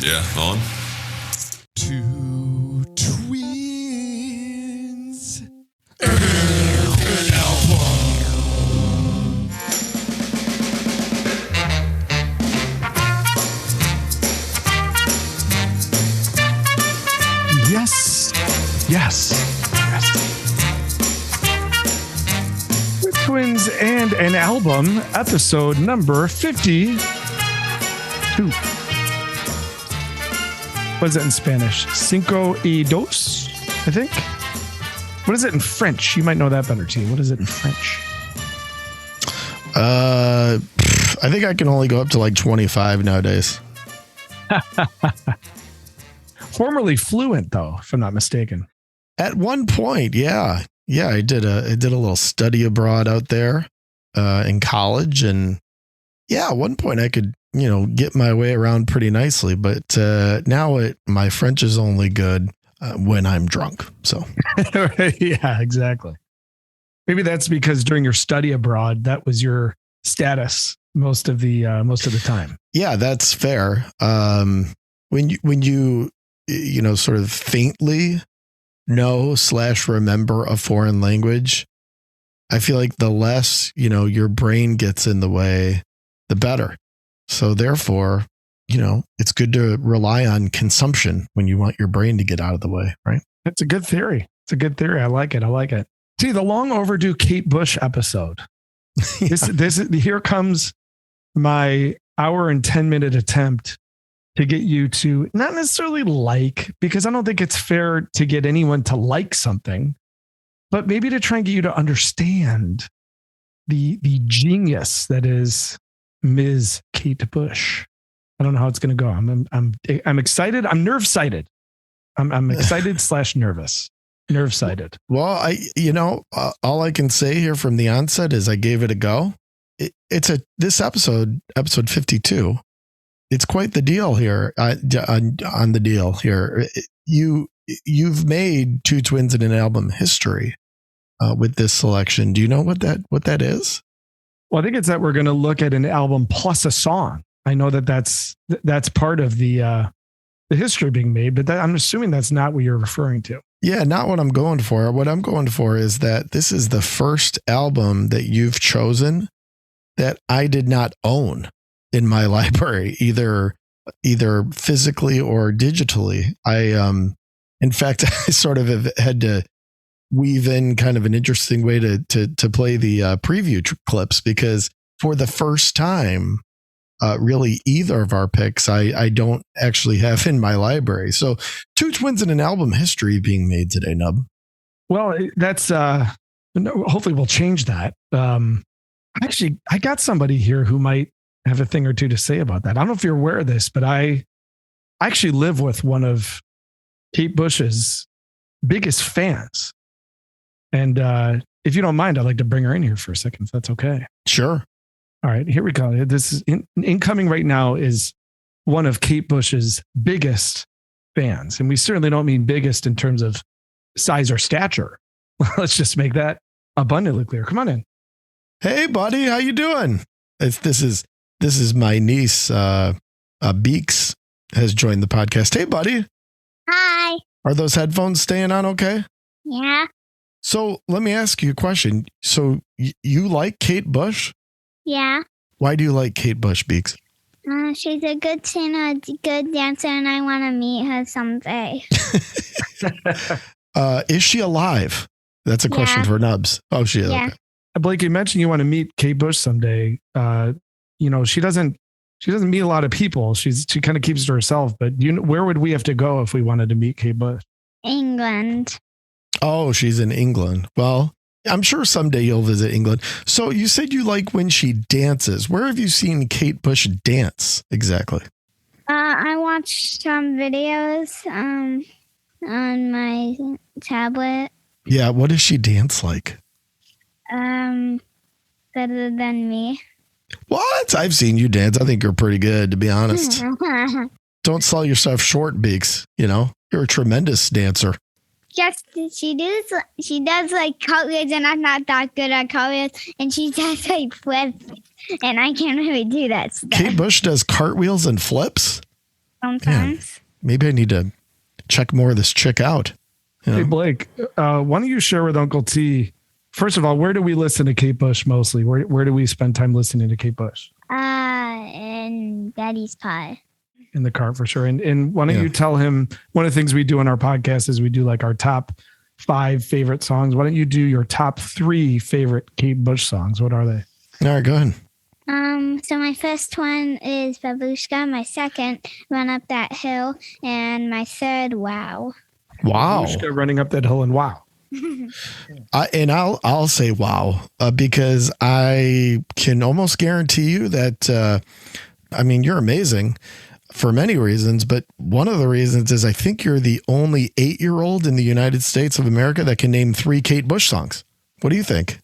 Yeah, on. Two twins. Yes. With Twins and an Album, episode number 52. What is it in Spanish? Cinco y dos, I think. What is it in French? You might know that better, T. What is it in French? I think I can only go up to like 25 nowadays. Formerly fluent, though, if I'm not mistaken. At one point, yeah. I did a little study abroad out there in college, and yeah, at one point I could, get my way around pretty nicely. But now my French is only good when I'm drunk. So, yeah, exactly. Maybe that's because during your study abroad, that was your status most of the time. Yeah, that's fair. When you sort of faintly know/remember a foreign language, I feel like the less, your brain gets in the way, the better. So therefore, it's good to rely on consumption when you want your brain to get out of the way, right? That's a good theory. I like it. See, the long overdue Kate Bush episode. Here comes my hour and 10-minute attempt to get you to not necessarily because I don't think it's fair to get anyone to like something, but maybe to try and get you to understand the genius that is Ms. Kate Bush. I don't know how it's going to go. I'm excited. I'm nerve-sighted. I'm excited / nervous. Nerve-sighted. Well, all I can say here from the onset is I gave it a go. This episode 52. It's quite the deal here on the deal here. You've made Two Twins in an Album history with this selection. Do you know what that is? Well, I think it's that we're going to look at an album plus a song. I know that's part of the history being made, but I'm assuming that's not what you're referring to. Yeah, not what I'm going for. What I'm going for is that this is the first album that you've chosen that I did not own in my library, either physically or digitally. In fact, I sort of have had to weave in kind of an interesting way to play the preview clips, because for the first time, really either of our picks, I don't actually have in my library. So Two Twins in an Album history being made today, Nub. Well, that's hopefully we'll change that. Actually, I got somebody here who might have a thing or two to say about that. I don't know if you're aware of this, but I actually live with one of Kate Bush's biggest fans. And if you don't mind, I'd like to bring her in here for a second, if that's okay. Sure. All right, here we go. This is incoming right now is one of Kate Bush's biggest fans. And we certainly don't mean biggest in terms of size or stature. Let's just make that abundantly clear. Come on in. Hey, buddy, how you doing? This is my niece, Beeks, has joined the podcast. Hey, buddy. Hi. Are those headphones staying on okay? Yeah. So let me ask you a question. So you like Kate Bush? Yeah. Why do you like Kate Bush, Beeks? She's a good singer, a good dancer, and I want to meet her someday. Is she alive? That's a question for Nubs. Oh, she is. Yeah. Okay. Blake, you mentioned you want to meet Kate Bush someday. She doesn't meet a lot of people. She kind of keeps to herself. But where would we have to go if we wanted to meet Kate Bush? England. Oh, she's in England. Well, I'm sure someday you'll visit England. So you said you like when she dances. Where have you seen Kate Bush dance exactly? I watched some videos on my tablet. Yeah, what does she dance like? Better than me. What? I've seen you dance. I think you're pretty good, to be honest. Don't sell yourself short, Beeks. You're a tremendous dancer. Yes, she does like cartwheels, and I'm not that good at cartwheels, and she does like flips, and I can't really do that stuff. Kate Bush does cartwheels and flips? Sometimes. Maybe I need to check more of this chick out. You know? Hey, Blake, why don't you share with Uncle T? First of all, where do we listen to Kate Bush mostly? Where do we spend time listening to Kate Bush? In Daddy's car. In the car for sure. And why don't you tell him, one of the things we do in our podcast is we do like our top 5 favorite songs. Why don't you do your top 3 favorite Kate Bush songs? What are they? All right, go ahead. So my first one is Babushka. My second, Run Up That Hill. And my third, Wow. Wow. Babushka, Running Up That Hill, and Wow. I'll say wow, because I can almost guarantee you that, you're amazing for many reasons, but one of the reasons is I think you're the only 8-year-old in the United States of America that can name 3 Kate Bush songs. What do you think?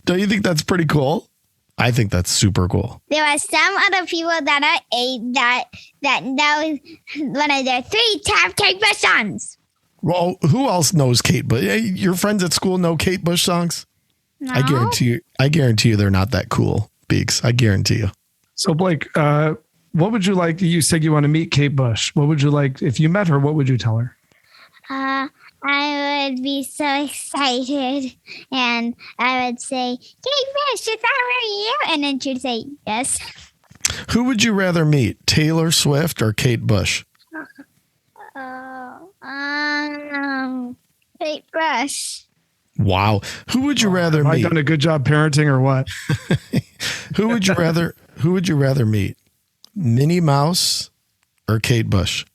Don't you think that's pretty cool? I think that's super cool. There are some other people that are 8 that was one of their 3 top Kate Bush songs. Well, who else knows Kate Bush? Your friends at school know Kate Bush songs? No. I guarantee you they're not that cool, Beaks. I guarantee you. So Blake, what would you like? You said you want to meet Kate Bush. What would you like if you met her? What would you tell her? I would be so excited, and I would say, "Kate Bush, is that you?" And then she'd say, "Yes." Who would you rather meet, Taylor Swift or Kate Bush? Kate Bush. Wow. Who would you rather Have meet? I done a good job parenting or what? Who would you rather meet? Minnie Mouse or Kate Bush?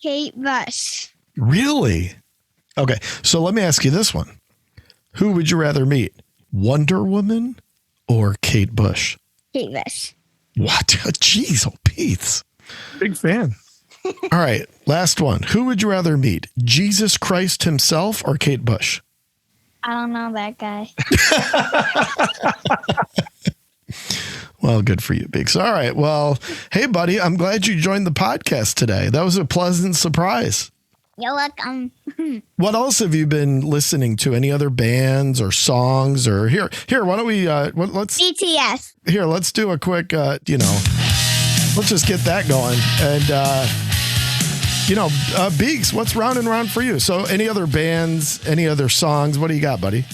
Kate Bush. Really? Okay. So let me ask you this one. Who would you rather meet? Wonder Woman or Kate Bush? Kate Bush. What? Jeez, oh Pete. Big fan. All right. Last one. Who would you rather meet? Jesus Christ himself or Kate Bush? I don't know that guy. Well, good for you, Biggs. All right. Well, hey, buddy, I'm glad you joined the podcast today. That was a pleasant surprise. You're welcome. What else have you been listening to? Any other bands or songs? Or here, why don't we, let's do a quick, let's just get that going. And, Beaks, what's round and round for you? So any other bands, any other songs? What do you got, buddy?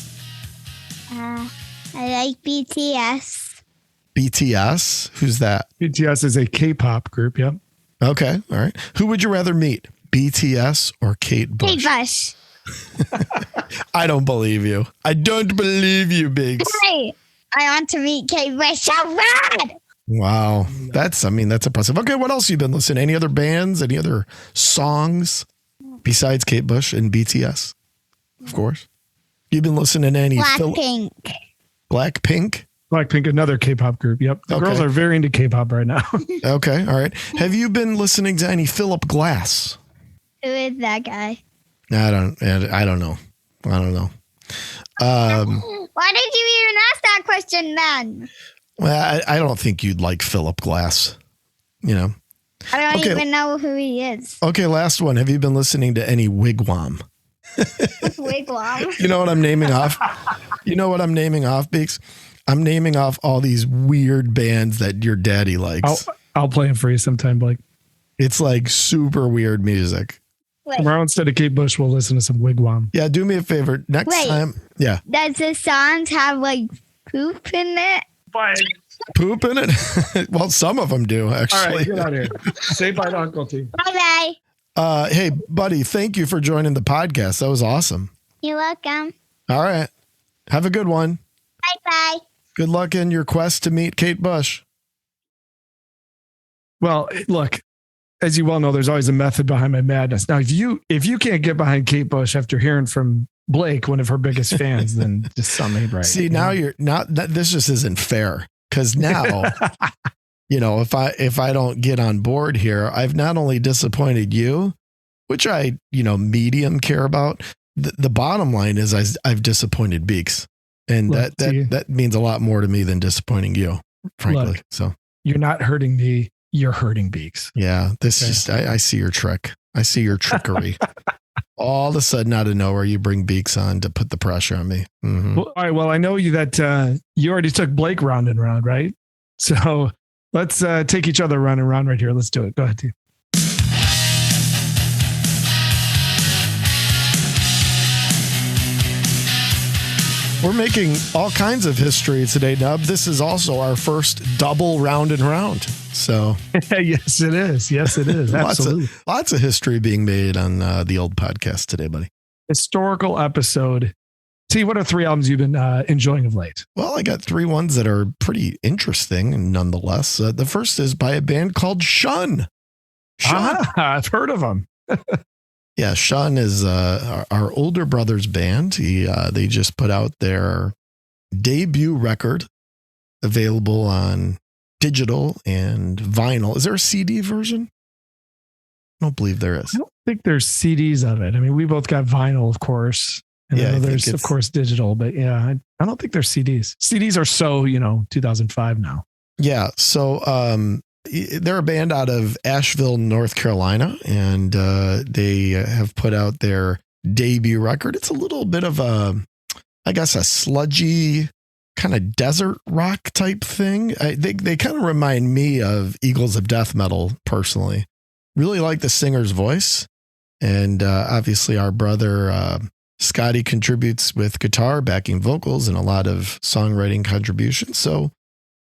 I like BTS. BTS? Who's that? BTS is a K-pop group. Yep. Okay. All right. Who would you rather meet? BTS or Kate Bush? Kate Bush. I don't believe you. I don't believe you, Biggs. Hey, I want to meet Kate Bush so bad. Wow. That's impressive. Okay. What else have you been listening? Any other bands? Any other songs besides Kate Bush and BTS? Of course. You've been listening to any Blackpink. Blackpink? Blackpink, another K-pop group. Yep. The girls are very into K-pop right now. Okay. All right. Have you been listening to any Philip Glass? Who is that guy? I don't know. Why did you even ask that question then? Well, I don't think you'd like Philip Glass. You know. I don't even know who he is. Okay, last one. Have you been listening to any Wigwam? Wigwam. You know what I'm naming off? You know what I'm naming off, Beaks? I'm naming off all these weird bands that your daddy likes. I'll play them for you sometime, Blake. It's like super weird music. Tomorrow, instead of Kate Bush, we'll listen to some Wigwam. Yeah, do me a favor. Next time. Yeah. Does the songs have like poop in it? Poop in it? Well, some of them do, actually. All right, get out of here. Say bye to Uncle T. Bye-bye. Hey, buddy, thank you for joining the podcast. That was awesome. You're welcome. All right. Have a good one. Bye-bye. Good luck in your quest to meet Kate Bush. Well, look, as you well know, there's always a method behind my madness. Now, if you can't get behind Kate Bush after hearing from Blake, one of her biggest fans, then just something ain't right. See, now you're not. This just isn't fair, because now, if I don't get on board here, I've not only disappointed you, which I medium care about. The bottom line is I've disappointed Beaks, and that means a lot more to me than disappointing you, frankly. Look, so you're not hurting me. You're hurting Beaks. Yeah, I see your trick. I see your trickery. All of a sudden, out of nowhere, you bring Beaks on to put the pressure on me. Mm-hmm. Well, all right. Well, I know you that you already took Blake round and round, right? So Let's take each other round and round right here. Let's do it. Go ahead, T. We're making all kinds of history today, Nub. This is also our first double round and round. So yes, it is. Yes, it is. Absolutely. Lots of history being made on the old podcast today, buddy. Historical episode. T, what are 3 albums you've been enjoying of late? Well, I got 3 ones that are pretty interesting nonetheless. The first is by a band called Shun. I've heard of them. Yeah, Shun is our older brother's band. They just put out their debut record, available on digital and vinyl. Is there a CD version? I don't believe there is. I don't think there's CDs of it. I mean, we both got vinyl, of course. And I know there's, of course, digital. But yeah, I don't think there's CDs. CDs are so, 2005 now. Yeah. So they're a band out of Asheville, North Carolina, and they have put out their debut record. It's a little bit of a sludgy kind of desert rock type thing. They kind of remind me of Eagles of Death Metal personally. Really like the singer's voice. And obviously our brother Scotty contributes with guitar, backing vocals, and a lot of songwriting contributions. So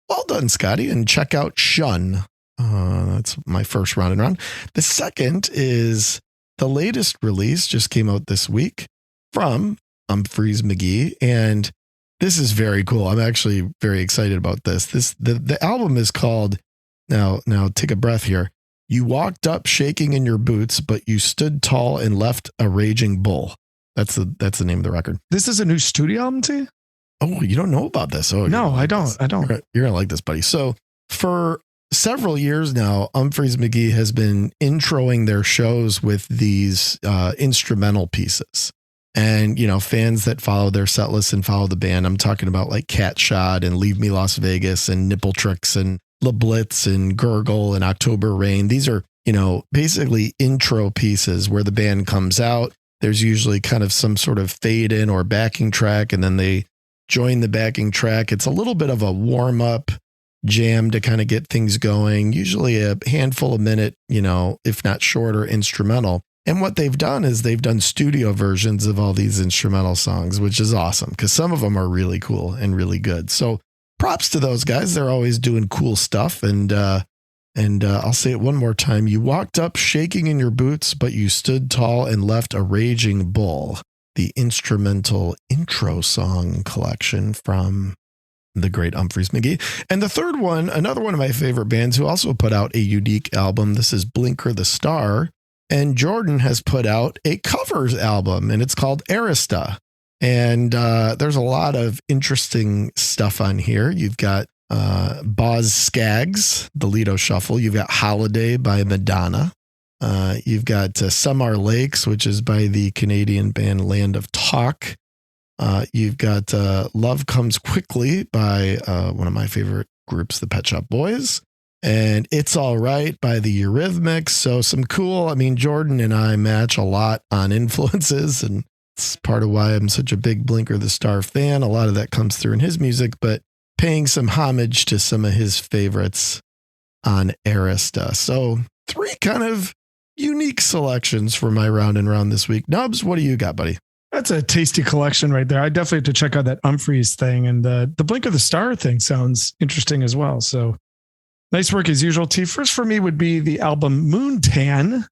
well done, Scotty, and check out Shun. That's my first round and round. The second is the latest release, just came out this week from Humphreys McGee, and this is very cool. I'm actually very excited about this. The album is called, now take a breath here. You walked up shaking in your boots, but you stood tall and left a raging bull. That's the name of the record. This is a new studio album, T? Oh, you don't know about this? Oh, no, I don't. You're gonna like this, buddy. So for several years now, Humphreys McGee has been introing their shows with these instrumental pieces. And, fans that follow their set list and follow the band, I'm talking about like Cat Shot and Leave Me Las Vegas and Nipple Tricks and La Blitz and Gurgle and October Rain. These are, basically intro pieces where the band comes out. There's usually kind of some sort of fade in or backing track, and then they join the backing track. It's a little bit of a warm up jam to kind of get things going, usually a handful of minute, if not shorter, instrumental. And what they've done is they've done studio versions of all these instrumental songs, which is awesome because some of them are really cool and really good. So props to those guys. They're always doing cool stuff. And I'll say it one more time. You walked up shaking in your boots, but you stood tall and left a raging bull. The instrumental intro song collection from the great Humphreys McGee. And the third one, another one of my favorite bands who also put out a unique album. This is Blinker the Star. And Jordan has put out a covers album, and it's called Arista. And there's a lot of interesting stuff on here. You've got Boz Scaggs, the Lido Shuffle. You've got Holiday by Madonna. You've got Some Are Lakes, which is by the Canadian band Land of Talk. You've got Love Comes Quickly by one of my favorite groups, the Pet Shop Boys. And It's All Right by the Eurythmics. So some cool, Jordan and I match a lot on influences, and it's part of why I'm such a big Blinker the Star fan. A lot of that comes through in his music, but paying some homage to some of his favorites on Arista. So 3 kind of unique selections for my round and round this week. Nubs, what do you got, buddy? That's a tasty collection right there. I definitely have to check out that Humphreys thing, and the Blink of the Star thing sounds interesting as well. So nice work as usual, T. First for me would be the album Moontan.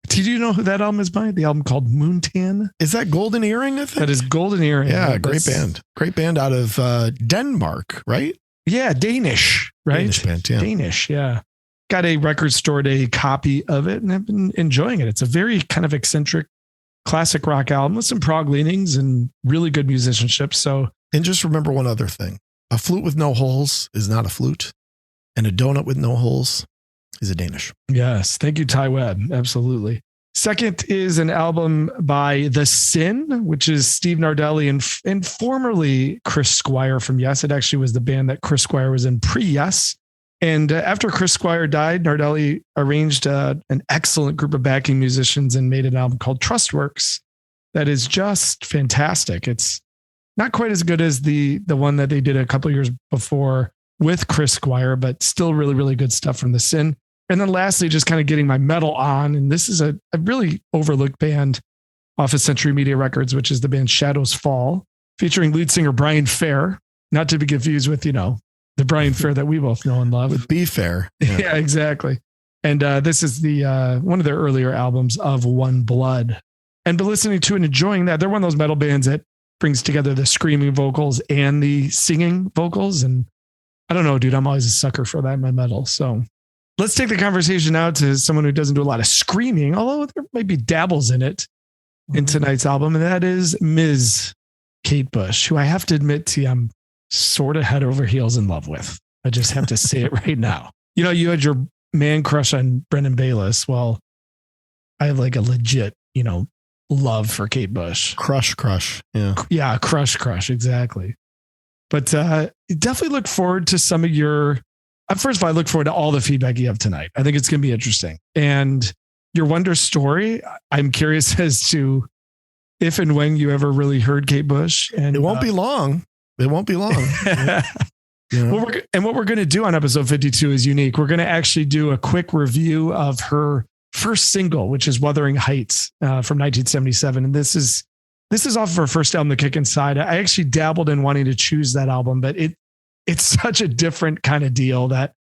T, do you know who that album is by? The album called Moontan. Is that Golden Earring, I think? That is Golden Earring. Yeah, great band. Great band out of Denmark, right? Yeah, Danish, right? Danish band, yeah. Danish, yeah. Got a record store day copy of it, and I've been enjoying it. It's a very kind of eccentric classic rock album with some prog leanings and really good musicianship. So, and just remember one other thing. A flute with no holes is not a flute. And a donut with no holes is a Danish. Yes. Thank you, Ty Webb. Absolutely. Second is an album by The Sin, which is Steve Nardelli and formerly Chris Squire from Yes. It actually was the band that Chris Squire was in pre-Yes. And after Chris Squire died, Nardelli arranged an excellent group of backing musicians and made an album called Trustworks that is just fantastic. It's not quite as good as the one that they did a couple of years before, with Chris Squire, but still really, really good stuff from the Sin. And then lastly, just kind of getting my metal on. And this is a really overlooked band off of Century Media Records, which is the band Shadows Fall, featuring lead singer Brian Fair, not to be confused with, the Brian Fair that we both know and love. With Be Fair. Yeah, exactly. And this is the one of their earlier albums, Of One Blood. And been listening to and enjoying that. They're one of those metal bands that brings together the screaming vocals and the singing vocals. And I don't know, dude, I'm always a sucker for that in my metal. So let's take the conversation out to someone who doesn't do a lot of screaming, although there might be dabbles in it in tonight's album. And that is Ms. Kate Bush, who I have to admit to you, I'm sort of head over heels in love with. I just have to say it right now. You had your man crush on Brendan Bayless. Well, I have like a legit, love for Kate Bush. Crush. Yeah. Yeah. Crush. Exactly. But definitely look forward to some of your, first of all, I look forward to all the feedback you have tonight. I think it's going to be interesting. And your Wonder story, I'm curious as to if and when you ever really heard Kate Bush. And it won't be long. It won't be long. What we're going to do on episode 52 is unique. We're going to actually do a quick review of her first single, which is Wuthering Heights from 1977. And this is off of her first album, The Kick Inside. I actually dabbled in wanting to choose that album, but it's such a different kind of deal that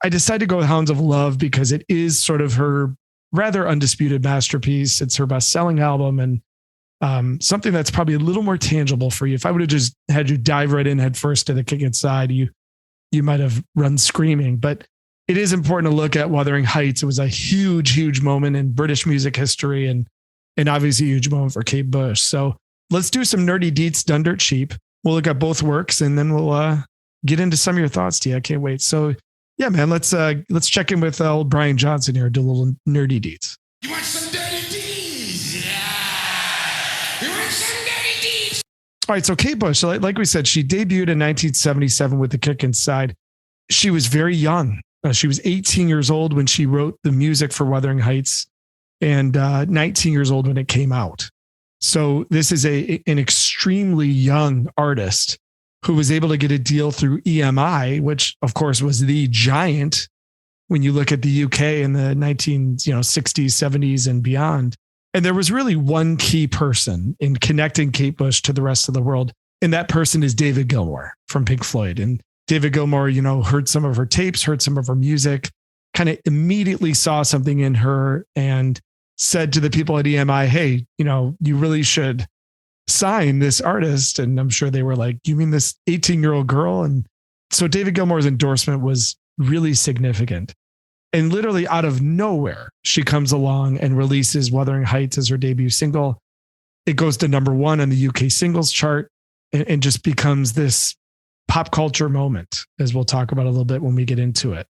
I decided to go with Hounds of Love because it is sort of her rather undisputed masterpiece. It's her best-selling album and something that's probably a little more tangible for you. If I would have just had you dive right in head first to The Kick Inside, you might have run screaming. But it is important to look at Wuthering Heights. It was a huge, huge moment in British music history and obviously a huge moment for Kate Bush. So let's do some nerdy deets done dirt cheap. We'll look at both works and then we'll get into some of your thoughts, T. I can't wait. So yeah, man, let's check in with old Brian Johnson here, do a little nerdy deets. You want some dirty deeds? Yeah. You want some dirty deeds? All right, so Kate Bush, like we said, she debuted in 1977 with The Kick Inside. She was very young. She was 18 years old when she wrote the music for Wuthering Heights and 19 years old when it came out. So this is an extremely young artist who was able to get a deal through EMI, which of course was the giant when you look at the UK in the 1960s, 70s and beyond. And there was really one key person in connecting Kate Bush to the rest of the world. And that person is David Gilmour from Pink Floyd. And David Gilmour, heard some of her tapes, heard some of her music, kind of immediately saw something in her and said to the people at EMI, hey, you really should sign this artist. And I'm sure they were like, you mean this 18-year-old girl? And so David Gilmour's endorsement was really significant. And literally out of nowhere, she comes along and releases Wuthering Heights as her debut single. It goes to number 1 on the UK singles chart and just becomes this pop culture moment, as we'll talk about a little bit when we get into it.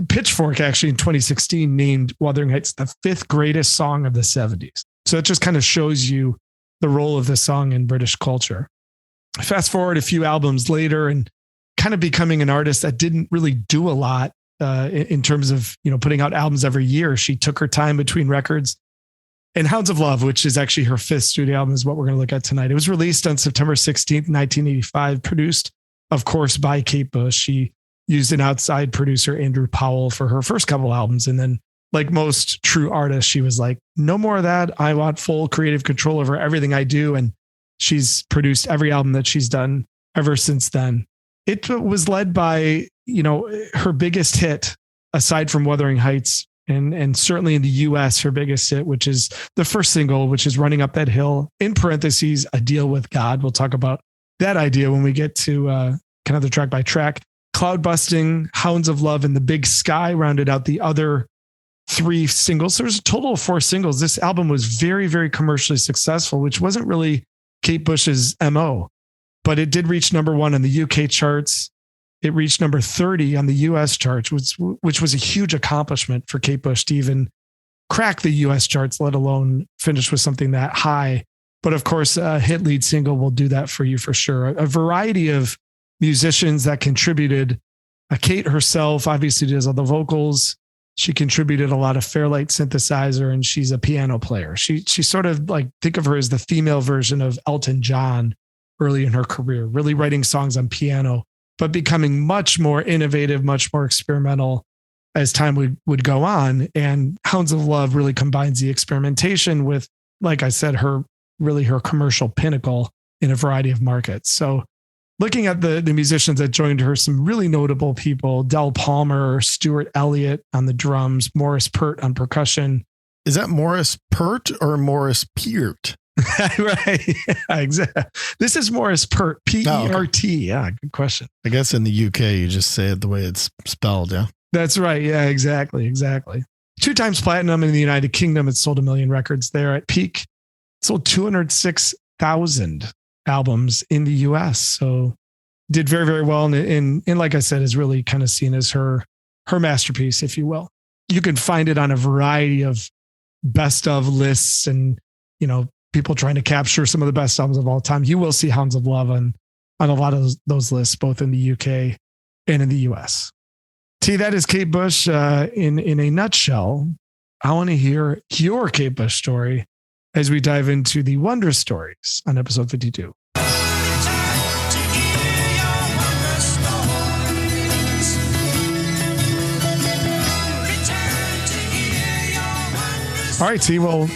Pitchfork actually in 2016 named Wuthering Heights the 5th greatest song of the 70s. So it just kind of shows you the role of the song in British culture. Fast forward a few albums later and kind of becoming an artist that didn't really do a lot in terms of, putting out albums every year. She took her time between records. And Hounds of Love, which is actually her 5th studio album, is what we're going to look at tonight. It was released on September 16th, 1985, produced, of course, by Kate Bush. She used an outside producer, Andrew Powell, for her first couple albums. And then, like most true artists, she was like, no more of that. I want full creative control over everything I do. And she's produced every album that she's done ever since then. It was led by, her biggest hit, aside from Wuthering Heights, and certainly in the US, her biggest hit, which is the first single, which is Running Up That Hill, in parentheses, A Deal with God. We'll talk about that idea when we get to kind of the track by track. Cloud Busting, Hounds of Love, and The Big Sky rounded out the other 3 singles. There's a total of 4 singles. This album was very, very commercially successful, which wasn't really Kate Bush's MO, but it did reach number 1 on the UK charts. It reached number 30 on the US charts, which was a huge accomplishment for Kate Bush to even crack the US charts, let alone finish with something that high. But of course, a hit lead single will do that for you for sure. A variety of musicians that contributed. Kate herself obviously does all the vocals. She contributed a lot of Fairlight synthesizer, and she's a piano player. She sort of like, think of her as the female version of Elton John early in her career, really writing songs on piano but becoming much more innovative, much more experimental as time would go on. And Hounds of Love really combines the experimentation with, like I said, her commercial pinnacle in a variety of markets. So looking at the musicians that joined her, some really notable people: Del Palmer, Stuart Elliott on the drums, Morris Pert on percussion. Is that Morris Pert or Morris Peart? Right. Yeah, exactly. This is Morris Pert, Pert. Oh, okay. Yeah, good question. I guess in the UK, you just say it the way it's spelled. Yeah. That's right. Yeah, exactly. 2 times platinum in the United Kingdom. It sold 1 million records there. At peak, it sold 206,000 albums in the US. So did very, very well. And like I said, is really kind of seen as her masterpiece, if you will. You can find it on a variety of best of lists and, people trying to capture some of the best albums of all time. You will see Hounds of Love on a lot of those lists, both in the UK and in the US. T, that is Kate Bush in a nutshell. I want to hear your Kate Bush story as we dive into the Wonder Stories on episode 52. All right, T, well,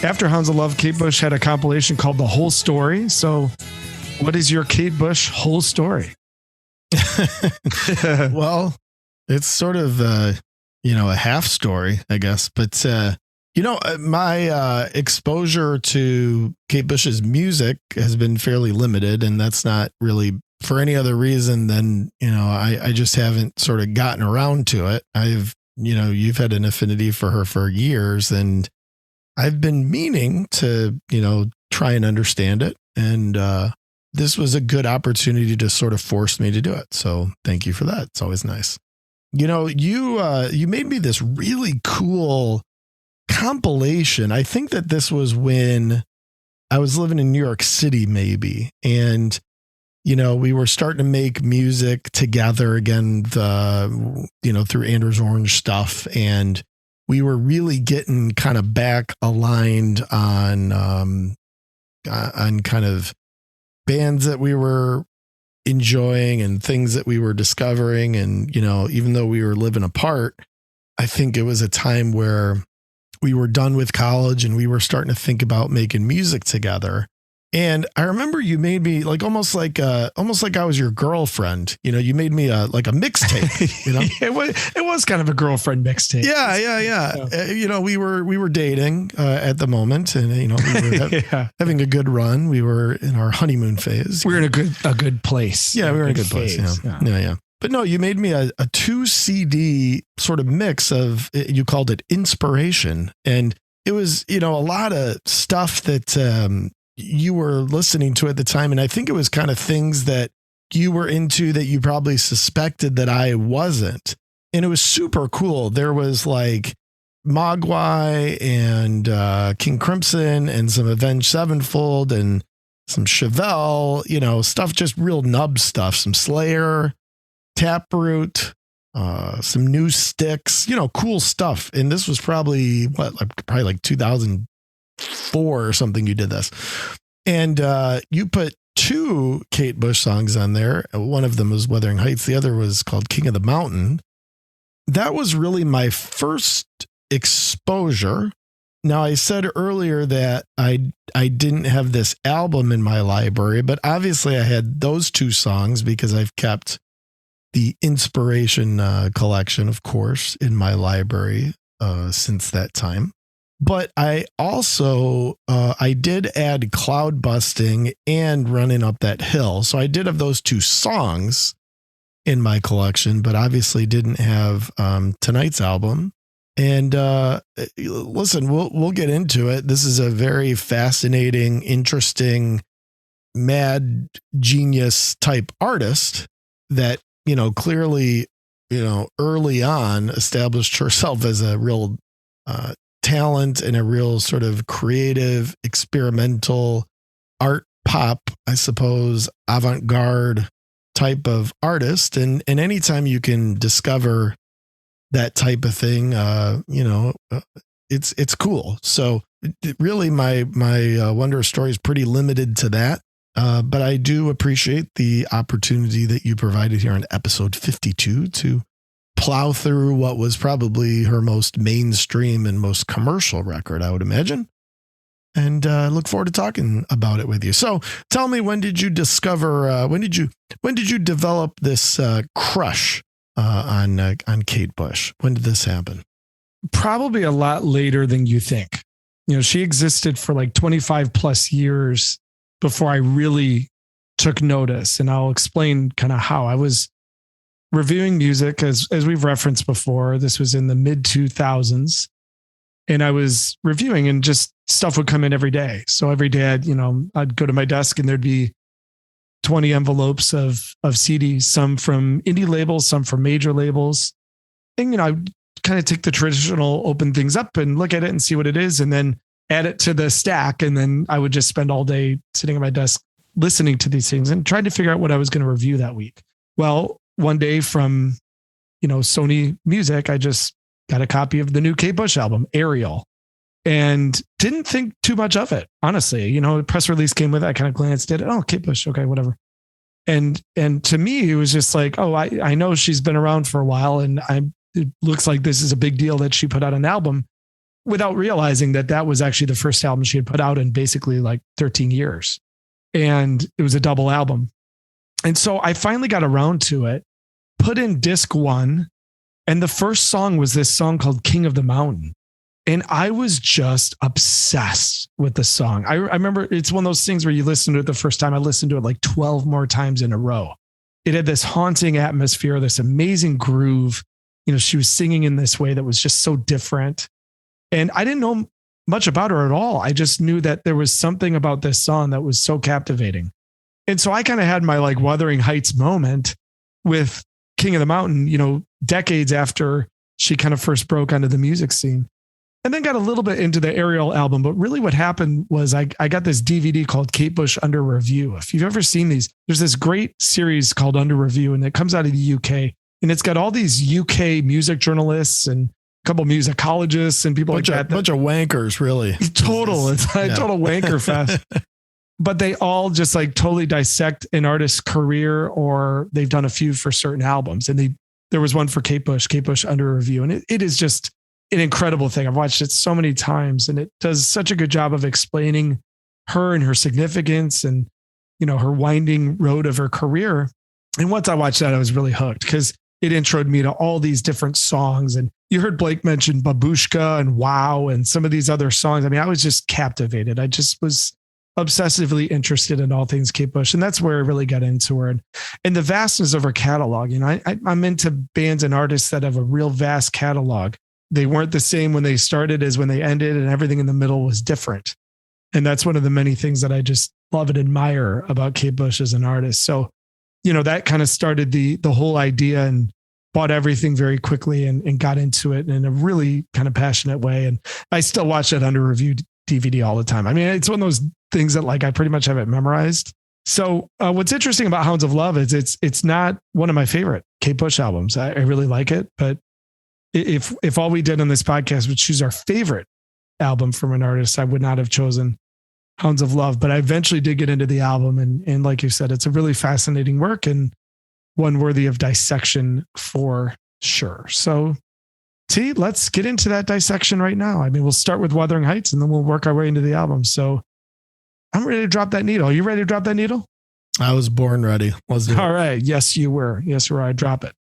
after Hounds of Love, Kate Bush had a compilation called The Whole Story. So what is your Kate Bush whole story? Well, it's sort of, a half story, I guess. But, my exposure to Kate Bush's music has been fairly limited. And that's not really for any other reason than, I just haven't sort of gotten around to it. You've had an affinity for her for years, and I've been meaning to, try and understand it. And this was a good opportunity to sort of force me to do it. So thank you for that. It's always nice. You made me this really cool compilation. I think that this was when I was living in New York City, maybe. And, we were starting to make music together again, through Andrew's Orange stuff. And we were really getting kind of back aligned on kind of bands that we were enjoying and things that we were discovering. And, even though we were living apart, I think it was a time where we were done with college and we were starting to think about making music together. And I remember you made me almost like I was your girlfriend. You made me a mixtape. It was kind of a girlfriend mixtape. Yeah. We were dating at the moment, and we were having a good run. We were in our honeymoon phase. We were in a good place. Yeah, we were in a good place. Yeah. But no, you made me a 2 CD sort of mix of, you called it Inspiration, and it was a lot of stuff that you were listening to at the time. And I think it was kind of things that you were into that you probably suspected that I wasn't. And it was super cool. There was like Mogwai and King Crimson and some Avenged Sevenfold and some Chevelle, stuff, just real Nubs stuff, some Slayer, Taproot, some New Sticks, cool stuff. And this was probably like 2004 or something. You did this, and you put 2 Kate Bush songs on there. One of them was Wuthering Heights. The other was called King of the Mountain. That was really my first exposure. Now, I said earlier that I didn't have this album in my library, but obviously I had those 2 songs because I've kept the Inspiration collection, of course, in my library since that time. But I also, I did add Cloud Busting and Running Up That Hill. So I did have those 2 songs in my collection, but obviously didn't have tonight's album. And listen, we'll get into it. This is a very fascinating, interesting, mad genius type artist that, clearly, early on established herself as a real talent and a real sort of creative, experimental art pop, I suppose, avant-garde type of artist. And anytime you can discover that type of thing, it's cool. So really my Wonder Story is pretty limited to that. But I do appreciate the opportunity that you provided here on episode 52 to plow through what was probably her most mainstream and most commercial record, I would imagine. And look forward to talking about it with you. So tell me, when did you discover, when did you develop this crush on Kate Bush? When did this happen? Probably a lot later than you think. You know, she existed for like 25 plus years before I really took notice. And I'll explain kind of how. I was reviewing music, as we've referenced before. This was in the mid 2000s. And I was reviewing, and just stuff would come in every day. So every day I'd go to my desk and there'd be 20 envelopes of CDs, some from indie labels, some from major labels. And, I'd kind of take the traditional, open things up and look at it and see what it is, and then add it to the stack. And then I would just spend all day sitting at my desk listening to these things and trying to figure out what I was going to review that week. Well, one day from, Sony Music, I just got a copy of the new Kate Bush album, Ariel, and didn't think too much of it, honestly. The press release came with it. I kind of glanced at it. Oh, Kate Bush. Okay, whatever. And to me, it was just like, oh, I know she's been around for a while, and it looks like this is a big deal that she put out an album, without realizing that was actually the first album she had put out in basically like 13 years. And it was a double album. And so I finally got around to it, put in disc 1, and the first song was this song called King of the Mountain. And I was just obsessed with the song. I remember it's one of those things where you listen to it the first time. I listened to it like 12 more times in a row. It had this haunting atmosphere, this amazing groove. She was singing in this way that was just so different. And I didn't know much about her at all. I just knew that there was something about this song that was so captivating. And so I kind of had my like Wuthering Heights moment with King of the Mountain, decades after she kind of first broke onto the music scene. And then got a little bit into the Ariel album. But really what happened was I got this DVD called Kate Bush Under Review. If you've ever seen these, there's this great series called Under Review, and it comes out of the UK. And it's got all these UK music journalists and a couple musicologists and people like that. Bunch of wankers, really. Total. It's like total wanker fest. But they all just like totally dissect an artist's career, or they've done a few for certain albums. And there was one for Kate Bush Under Review. And it is just an incredible thing. I've watched it so many times, and it does such a good job of explaining her and her significance and, her winding road of her career. And once I watched that, I was really hooked because it introed me to all these different songs. And you heard Blake mention Babushka and Wow and some of these other songs. I mean, I was just captivated. I just was obsessively interested in all things Kate Bush. And that's where I really got into her. And the vastness of her catalog. I'm into bands and artists that have a real vast catalog. They weren't the same when they started as when they ended, and everything in the middle was different. And that's one of the many things that I just love and admire about Kate Bush as an artist. So, that kind of started the whole idea, and bought everything very quickly and got into it in a really kind of passionate way. And I still watch that Under Review DVD all the time. I mean, it's one of those things that like I pretty much have it memorized. So what's interesting about Hounds of Love is it's not one of my favorite Kate Bush albums. I really like it, but if all we did on this podcast would choose our favorite album from an artist, I would not have chosen Hounds of Love. But I eventually did get into the album, and like you said, it's a really fascinating work and one worthy of dissection for sure. So T, let's get into that dissection right now. I mean, we'll start with Wuthering Heights and then we'll work our way into the album. So I'm ready to drop that needle. Are you ready to drop that needle? I was born ready. Let's do it. All right. Yes, you were. Yes, you were. I drop it.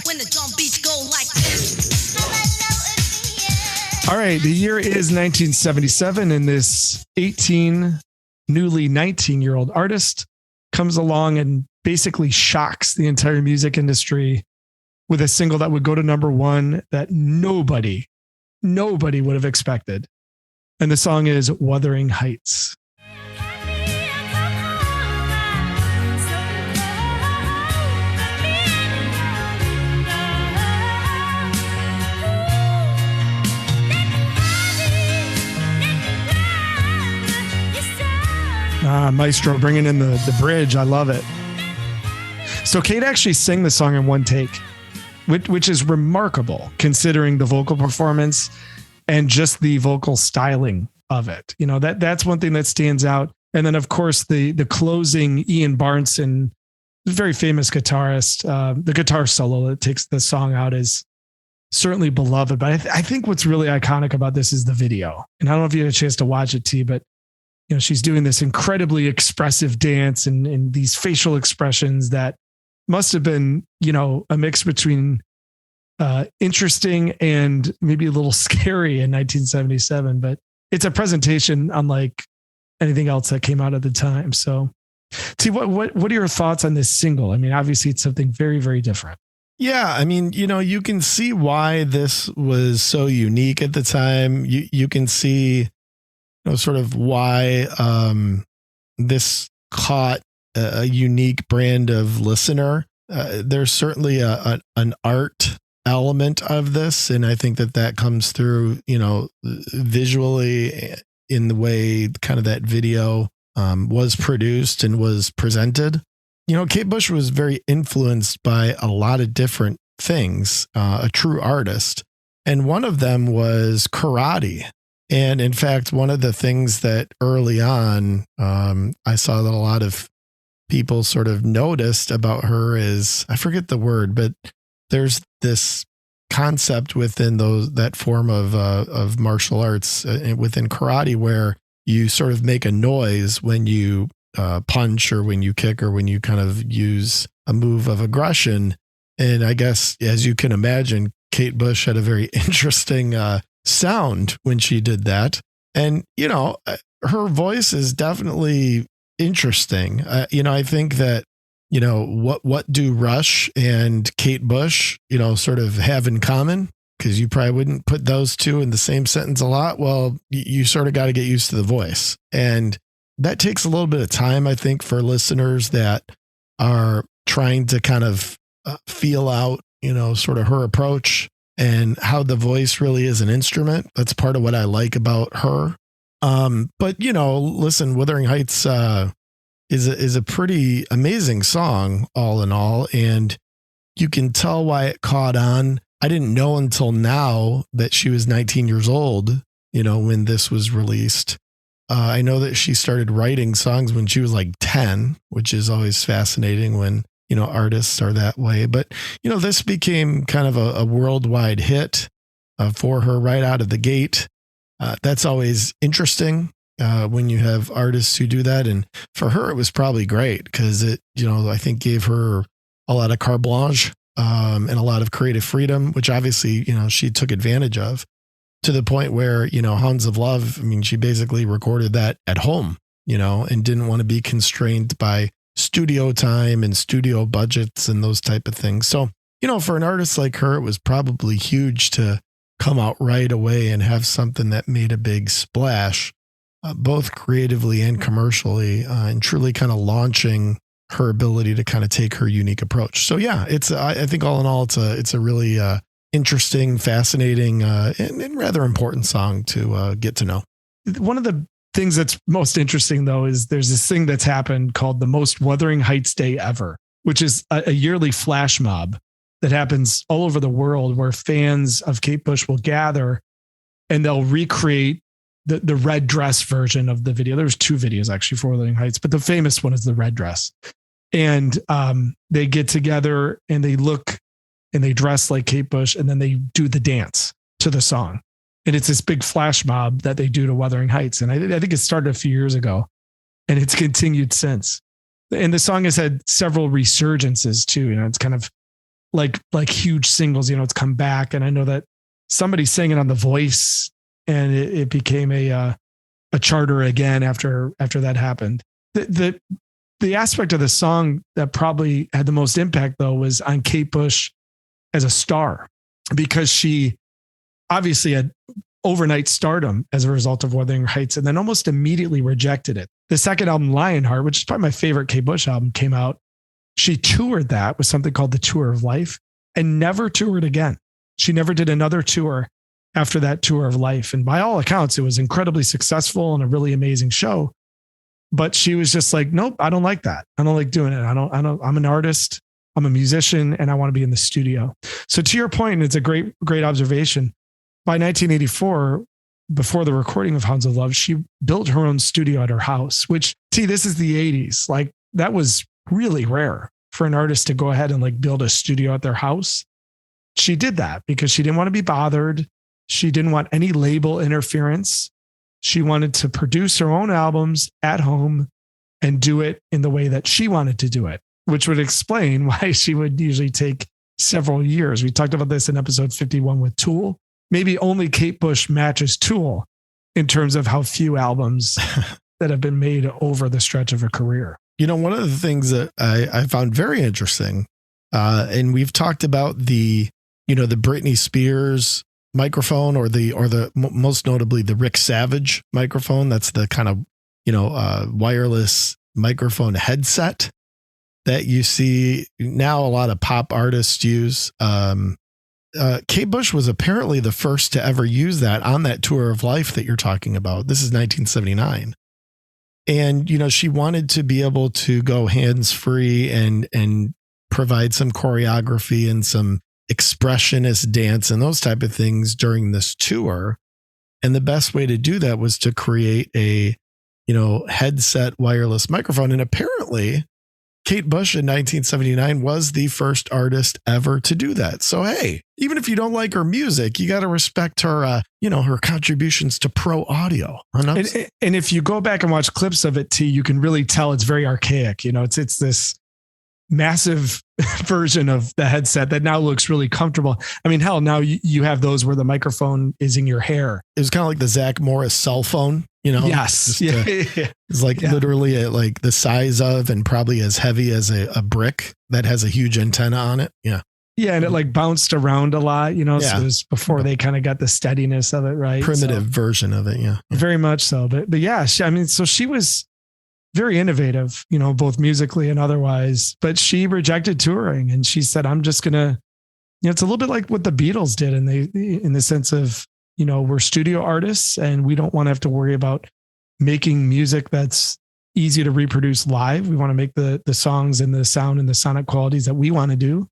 When the drum beats go like this. All right. The year is 1977, and this newly 19-year-old artist comes along and basically shocks the entire music industry with a single that would go to number 1 that nobody would have expected. And the song is Wuthering Heights. Maestro bringing in the bridge. I love it. So Kate actually sang the song in one take. which is remarkable considering the vocal performance and just the vocal styling of it. You know, that's one thing that stands out. And then of course the closing Ian Barnson, very famous guitarist, the guitar solo that takes the song out is certainly beloved. But I think what's really iconic about this is the video. And I don't know if you had a chance to watch it, T, but you know, she's doing this incredibly expressive dance and these facial expressions that must have been, you know, a mix between interesting and maybe a little scary in 1977. But it's a presentation unlike anything else that came out at the time. So, T, what are your thoughts on this single? I mean, obviously it's something very, very different. Yeah, I mean, you know, you can see why this was so unique at the time. You can see, you know, sort of why this caught a unique brand of listener. There's certainly an art element of this, and I think that comes through, you know, visually in the way kind of that video was produced and was presented. You know, Kate Bush was very influenced by a lot of different things, a true artist. And one of them was karate. And in fact, one of the things that early on, I saw that a lot of people sort of noticed about her is, I forget the word, but there's this concept within that form of martial arts within karate where you sort of make a noise when you punch or when you kick or when you kind of use a move of aggression. And I guess, as you can imagine, Kate Bush had a very interesting sound when she did that. And, you know, her voice is definitely interesting. You know, I think that, you know, what do Rush and Kate Bush, you know, sort of have in common? Because you probably wouldn't put those two in the same sentence a lot. Well, you sort of got to get used to the voice. And that takes a little bit of time, I think, for listeners that are trying to kind of feel out, you know, sort of her approach and how the voice really is an instrument. That's part of what I like about her. But, you know, listen, Wuthering Heights is a pretty amazing song all in all. And you can tell why it caught on. I didn't know until now that she was 19 years old, you know, when this was released. I know that she started writing songs when she was like 10, which is always fascinating when, you know, artists are that way. But, you know, this became kind of a worldwide hit for her right out of the gate. That's always interesting when you have artists who do that. And for her, it was probably great because it, you know, I think gave her a lot of carte blanche and a lot of creative freedom, which obviously, you know, she took advantage of. To the point where, you know, Hounds of Love, I mean, she basically recorded that at home, you know, and didn't want to be constrained by studio time and studio budgets and those type of things. So, you know, for an artist like her, it was probably huge to come out right away and have something that made a big splash, both creatively and commercially, and truly kind of launching her ability to kind of take her unique approach. So yeah, I think all in all, it's a really, interesting, fascinating, and rather important song to get to know. One of the things that's most interesting, though, is there's this thing that's happened called the Most Wuthering Heights Day Ever, which is a yearly flash mob that happens all over the world where fans of Kate Bush will gather and they'll recreate the red dress version of the video. There's two videos actually for Wuthering Heights, but the famous one is the red dress. And they get together and they look and they dress like Kate Bush, and then they do the dance to the song. And it's this big flash mob that they do to Wuthering Heights. And I think it started a few years ago and it's continued since. And the song has had several resurgences too. You know, it's kind of like huge singles, you know, it's come back. And I know that somebody sang it on The Voice and it became a charter again after that happened. The aspect of the song that probably had the most impact though was on Kate Bush as a star, because she obviously had overnight stardom as a result of Wuthering Heights and then almost immediately rejected it. The second album, Lionheart, which is probably my favorite Kate Bush album, came out. She toured that with something called the Tour of Life and never toured again. She never did another tour after that Tour of Life. And by all accounts, it was incredibly successful and a really amazing show. But she was just like, nope, I don't like that. I don't like doing it. I'm an artist. I'm a musician and I want to be in the studio. So to your point, and it's a great observation. By 1984, before the recording of Hounds of Love, she built her own studio at her house, which, this is the 80s. Like, that was really rare for an artist to go ahead and like build a studio at their house. She did that because she didn't want to be bothered. She didn't want any label interference. She wanted to produce her own albums at home and do it in the way that she wanted to do it, which would explain why she would usually take several years. We talked about this in episode 51 with Tool. Maybe only Kate Bush matches Tool in terms of how few albums that have been made over the stretch of her career. One of the things that I found very interesting, and we've talked about the Britney Spears microphone or the most notably the Rick Savage microphone. That's the kind of, wireless microphone headset that you see now a lot of pop artists use. Kate Bush was apparently the first to ever use that on that tour of life that you're talking about. This is 1979. And, she wanted to be able to go hands free and provide some choreography and some expressionist dance and those type of things during this tour. And the best way to do that was to create a, headset wireless microphone. And apparently Kate Bush in 1979 was the first artist ever to do that. So, hey, even if you don't like her music, you got to respect her, her contributions to pro audio. And if you go back and watch clips of it, you can really tell it's very archaic. It's this massive version of the headset that now looks really comfortable. I mean, hell, now you have those where the microphone is in your hair. It was kind of like the Zach Morris cell phone. Yes. It's like literally like the size of and probably as heavy as a brick that has a huge antenna on it. Yeah. Yeah. And it like bounced around a lot, so it was before they kind of got the steadiness of it, right? Primitive version of it. Yeah. Very much so. But yeah, so she was very innovative, both musically and otherwise, but she rejected touring and she said, I'm just going to, it's a little bit like what the Beatles did in the sense of, we're studio artists and we don't want to have to worry about making music that's easy to reproduce live. We want to make the songs and the sound and the sonic qualities that we want to do.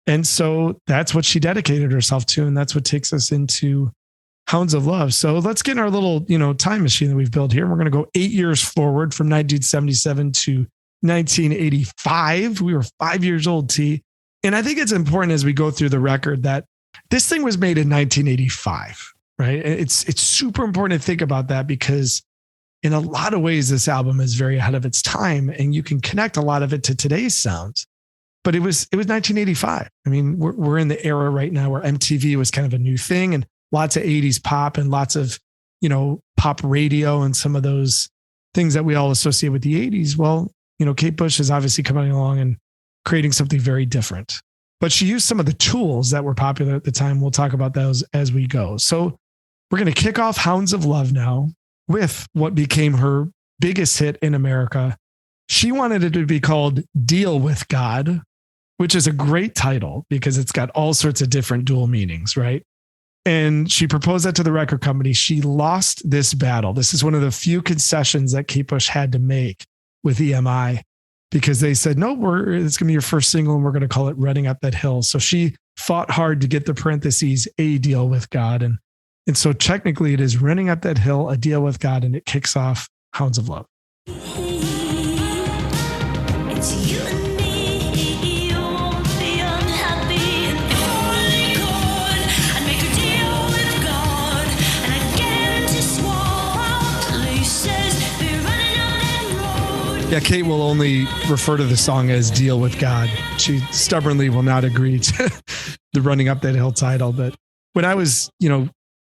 And so that's what she dedicated herself to. And that's what takes us into Hounds of Love. So let's get in our little, time machine that we've built here. We're going to go 8 years forward from 1977 to 1985. We were 5 years old, T. And I think it's important as we go through the record that this thing was made in 1985, right? It's super important to think about that because in a lot of ways, this album is very ahead of its time and you can connect a lot of it to today's sounds. But it was 1985. I mean, we're in the era right now where MTV was kind of a new thing and lots of 80s pop and lots of, pop radio and some of those things that we all associate with the 80s. Well, Kate Bush is obviously coming along and creating something very different. But she used some of the tools that were popular at the time. We'll talk about those as we go. So we're going to kick off Hounds of Love now with what became her biggest hit in America. She wanted it to be called Deal with God, which is a great title because it's got all sorts of different dual meanings, right? And she proposed that to the record company. She lost this battle. This is one of the few concessions that Kate Bush had to make with EMI because they said, no, it's going to be your first single and we're going to call it Running Up That Hill. So she fought hard to get the parentheses, a deal with God. And so technically it is Running Up That Hill, a deal with God, and it kicks off Hounds of Love. It's you and me, you won't be unhappy and holy God. I'd make a deal with God and I'd get him to swap places, be running on that road. Yeah, Kate will only refer to the song as Deal with God. She stubbornly will not agree to the Running Up That Hill title. But when I was,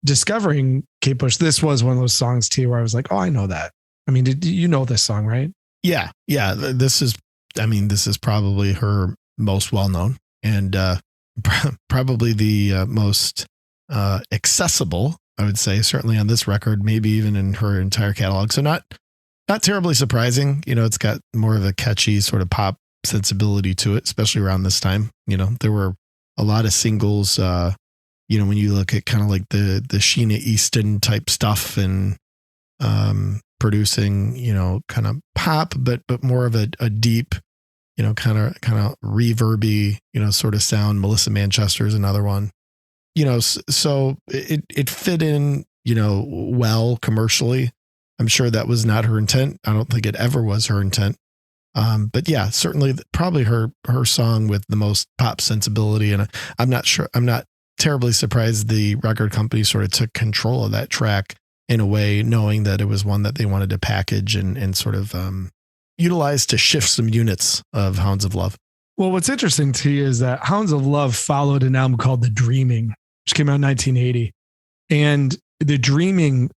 discovering Kate Bush, this was one of those songs too, where I was like, oh, I know that. I mean, you know this song, right? Yeah. This is probably her most well-known and probably the most accessible, I would say, certainly on this record, maybe even in her entire catalog. So not terribly surprising. It's got more of a catchy sort of pop sensibility to it, especially around this time. There were a lot of singles, when you look at kind of like the Sheena Easton type stuff and producing, kind of pop, but more of a deep, kind of reverby, sort of sound. Melissa Manchester is another one, so it fit in, well commercially. I'm sure that was not her intent. I don't think it ever was her intent. But yeah, certainly probably her song with the most pop sensibility. And I'm not terribly surprised the record company sort of took control of that track in a way, knowing that it was one that they wanted to package and sort of utilize to shift some units of Hounds of Love. Well, what's interesting to you is that Hounds of Love followed an album called The Dreaming, which came out in 1980. And The Dreaming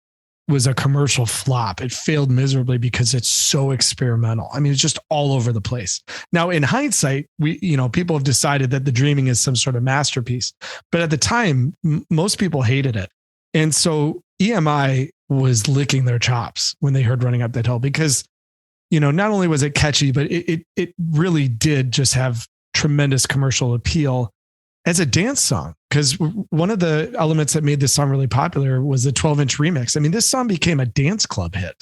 was a commercial flop. It failed miserably because it's so experimental. I mean, it's just all over the place. Now, in hindsight, people have decided that The Dreaming is some sort of masterpiece. But at the time, most people hated it. And so EMI was licking their chops when they heard Running Up That Hill because, not only was it catchy, but it really did just have tremendous commercial appeal as a dance song. Because one of the elements that made this song really popular was the 12-inch remix. I mean, this song became a dance club hit,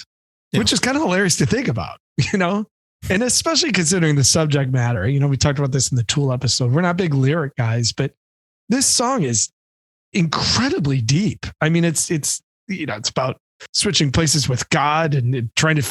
which is kind of hilarious to think about, and especially considering the subject matter. We talked about this in the Tool episode. We're not big lyric guys, but this song is incredibly deep. I mean, it's about switching places with God and trying to,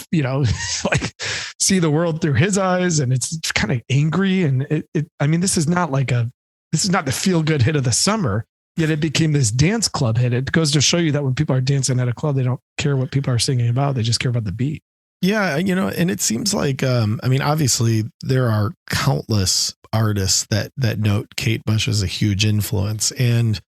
see the world through his eyes. And it's kind of angry. And this is not the feel good hit of the summer, yet it became this dance club hit. It goes to show you that when people are dancing at a club, they don't care what people are singing about. They just care about the beat. Yeah. And it seems like, obviously there are countless artists that note Kate Bush as a huge influence. And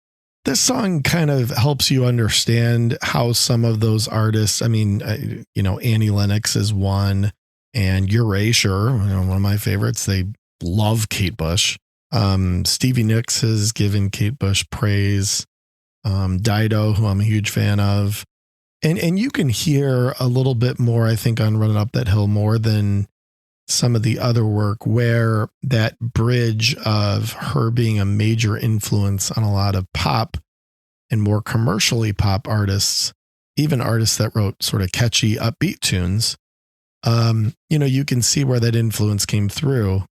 this song kind of helps you understand how some of those artists, Annie Lennox is one, and Erasure, one of my favorites. They love Kate Bush. Stevie Nicks has given Kate Bush praise. Dido, who I'm a huge fan of. And you can hear a little bit more, I think, on Running Up That Hill more than some of the other work, where that bridge of her being a major influence on a lot of pop and more commercially pop artists, even artists that wrote sort of catchy, upbeat tunes. You can see where that influence came through.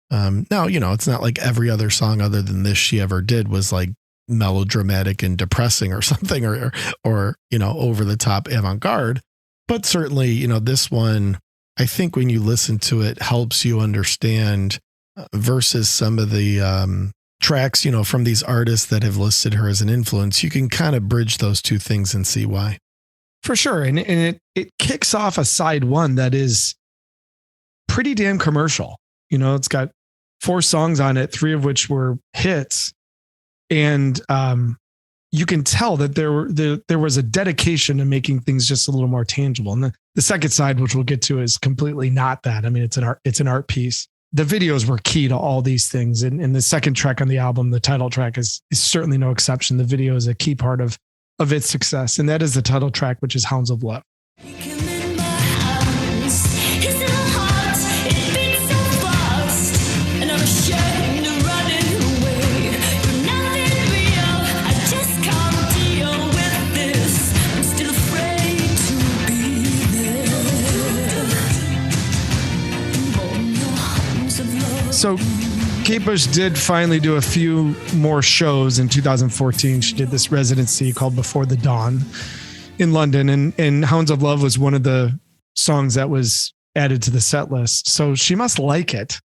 Now, it's not like every other song other than this she ever did was like melodramatic and depressing or something, or over the top avant-garde. But certainly, this one, I think when you listen to it, helps you understand versus some of the tracks, from these artists that have listed her as an influence. You can kind of bridge those two things and see why. For sure. And it kicks off a side one that is pretty damn commercial. It's got 4 songs on it, 3 of which were hits. And you can tell that there was a dedication to making things just a little more tangible. And the second side, which we'll get to, is completely not that. I mean, it's an art piece. The videos were key to all these things. And the second track on the album, the title track, is certainly no exception. The video is a key part of its success. And that is the title track, which is Hounds of Love. So Kate Bush did finally do a few more shows in 2014. She did this residency called Before the Dawn in London, and Hounds of Love was one of the songs that was added to the set list. So she must like it.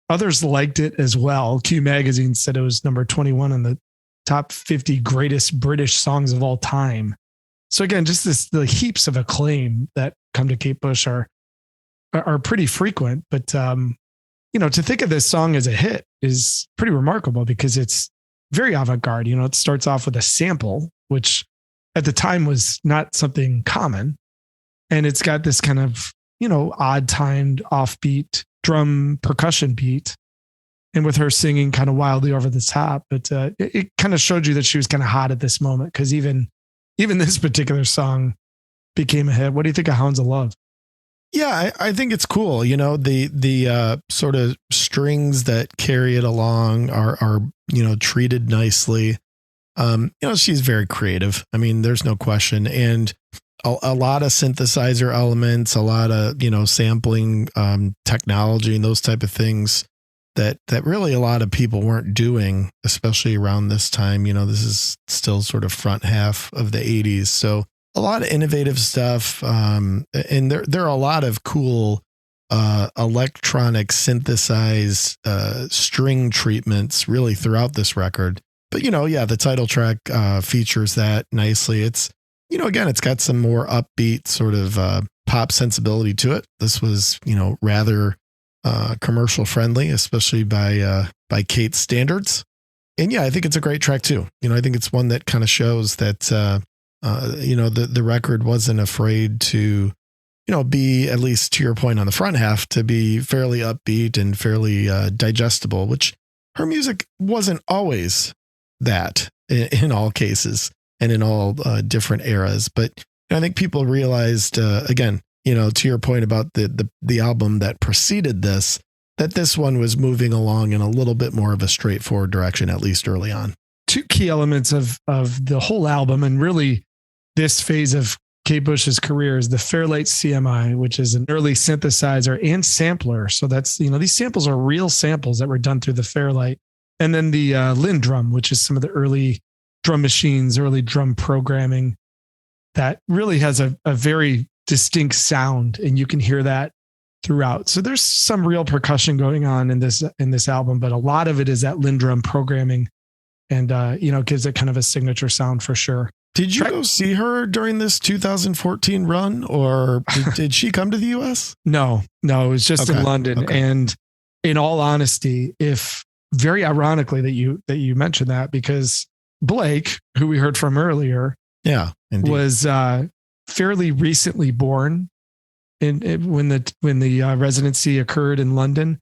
Others liked it as well. Q Magazine said it was number 21 in the top 50 greatest British songs of all time. So again, just the heaps of acclaim that come to Kate Bush are pretty frequent, but to think of this song as a hit is pretty remarkable because it's very avant-garde. It starts off with a sample, which at the time was not something common. And it's got this kind of, odd timed offbeat drum percussion beat. And with her singing kind of wildly over the top, but it kind of showed you that she was kind of hot at this moment. Cause even this particular song became a hit. What do you think of Hounds of Love? Yeah, I think it's cool. The sort of strings that carry it along are treated nicely. She's very creative. I mean, there's no question. And a lot of synthesizer elements, a lot of, sampling technology and those type of things that really a lot of people weren't doing, especially around this time. This is still sort of front half of the 80s. So a lot of innovative stuff. And there are a lot of cool electronic synthesized string treatments really throughout this record. But, the title track features that nicely. It's, again, it's got some more upbeat sort of pop sensibility to it. This was, rather commercial friendly, especially by Kate's standards. And yeah, I think it's a great track too. I think it's one that kind of shows that, the record wasn't afraid to, be, at least to your point on the front half, to be fairly upbeat and fairly digestible, which her music wasn't always that in all cases and in all different eras. But I think people realized, again, to your point about the album that preceded this, that this one was moving along in a little bit more of a straightforward direction, at least early on. Two key elements of the whole album, and really this phase of Kate Bush's career, is the Fairlight CMI, which is an early synthesizer and sampler. So that's, these samples are real samples that were done through the Fairlight. And then the Lindrum, which is some of the early drum machines, early drum programming that really has a very distinct sound, and you can hear that throughout. So there's some real percussion going on in this album, but a lot of it is that Lindrum programming, and gives it kind of a signature sound for sure. Did you go see her during this 2014 run, or did she come to the US? No, it was just in London. Okay. And in all honesty, very ironically that you mentioned that, because Blake, who we heard from earlier, was fairly recently born when the residency occurred in London.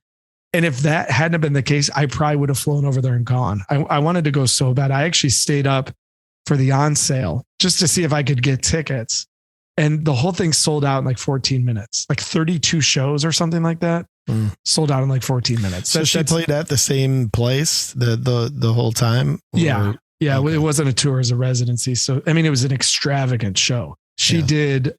And if that hadn't been the case, I probably would have flown over there and gone. I wanted to go so bad. I actually stayed up for the on sale just to see if I could get tickets. And the whole thing sold out in like 14 minutes, like 32 shows or something like that. Sold out in like 14 minutes. So she played at the same place the whole time? Yeah. Okay. It wasn't a tour, it was a residency. So, I mean, it was an extravagant show. She did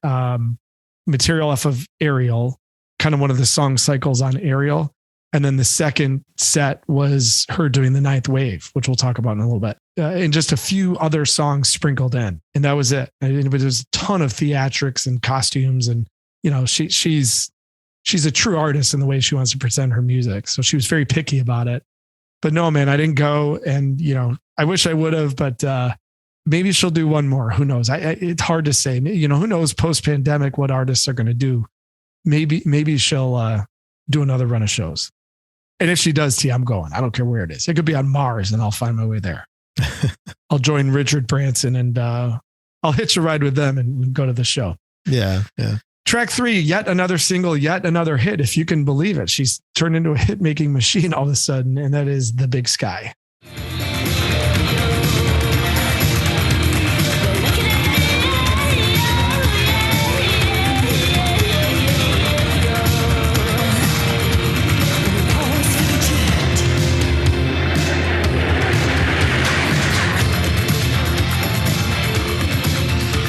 material off of Ariel, kind of one of the song cycles on Ariel. And then the second set was her doing the Ninth Wave, which we'll talk about in a little bit. And just a few other songs sprinkled in. And that was it. And it was a ton of theatrics and costumes. And, she's a true artist in the way she wants to present her music. So she was very picky about it. But no, man, I didn't go. And, I wish I would have, but maybe she'll do one more. Who knows? It's hard to say. Who knows post-pandemic what artists are going to do. Maybe she'll do another run of shows. And if she does, I'm going. I don't care where it is. It could be on Mars, and I'll find my way there. I'll join Richard Branson, and I'll hitch a ride with them and go to the show. Yeah. Track 3, yet another single, yet another hit, if you can believe it. She's turned into a hit-making machine all of a sudden, and that is The Big Sky.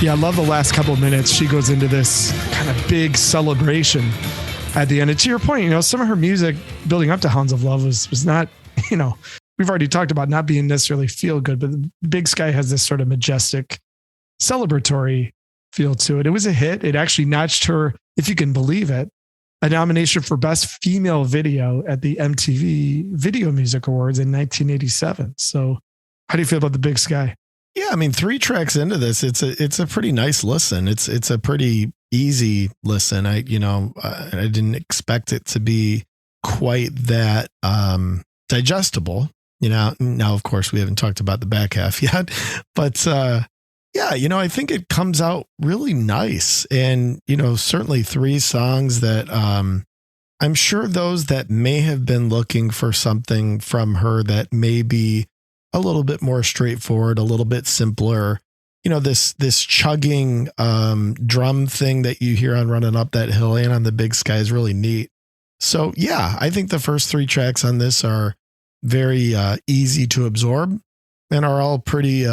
Yeah, I love the last couple of minutes. She goes into this kind of big celebration at the end. And to your point, some of her music building up to Hounds of Love was not, we've already talked about not being necessarily feel good, but The Big Sky has this sort of majestic celebratory feel to it. It was a hit. It actually notched her, if you can believe it, a nomination for Best Female Video at the MTV Video Music Awards in 1987. So how do you feel about The Big Sky? Yeah, I mean, 3 tracks into this, it's a pretty nice listen. It's a pretty easy listen. I didn't expect it to be quite that digestible. Now of course we haven't talked about the back half yet, but I think it comes out really nice. And certainly 3 songs that I'm sure those that may have been looking for something from her that may be a little bit more straightforward, a little bit simpler. This chugging drum thing that you hear on Running Up That Hill and on The Big Sky is really neat. So yeah, I think the first 3 tracks on this are very easy to absorb. and are all pretty,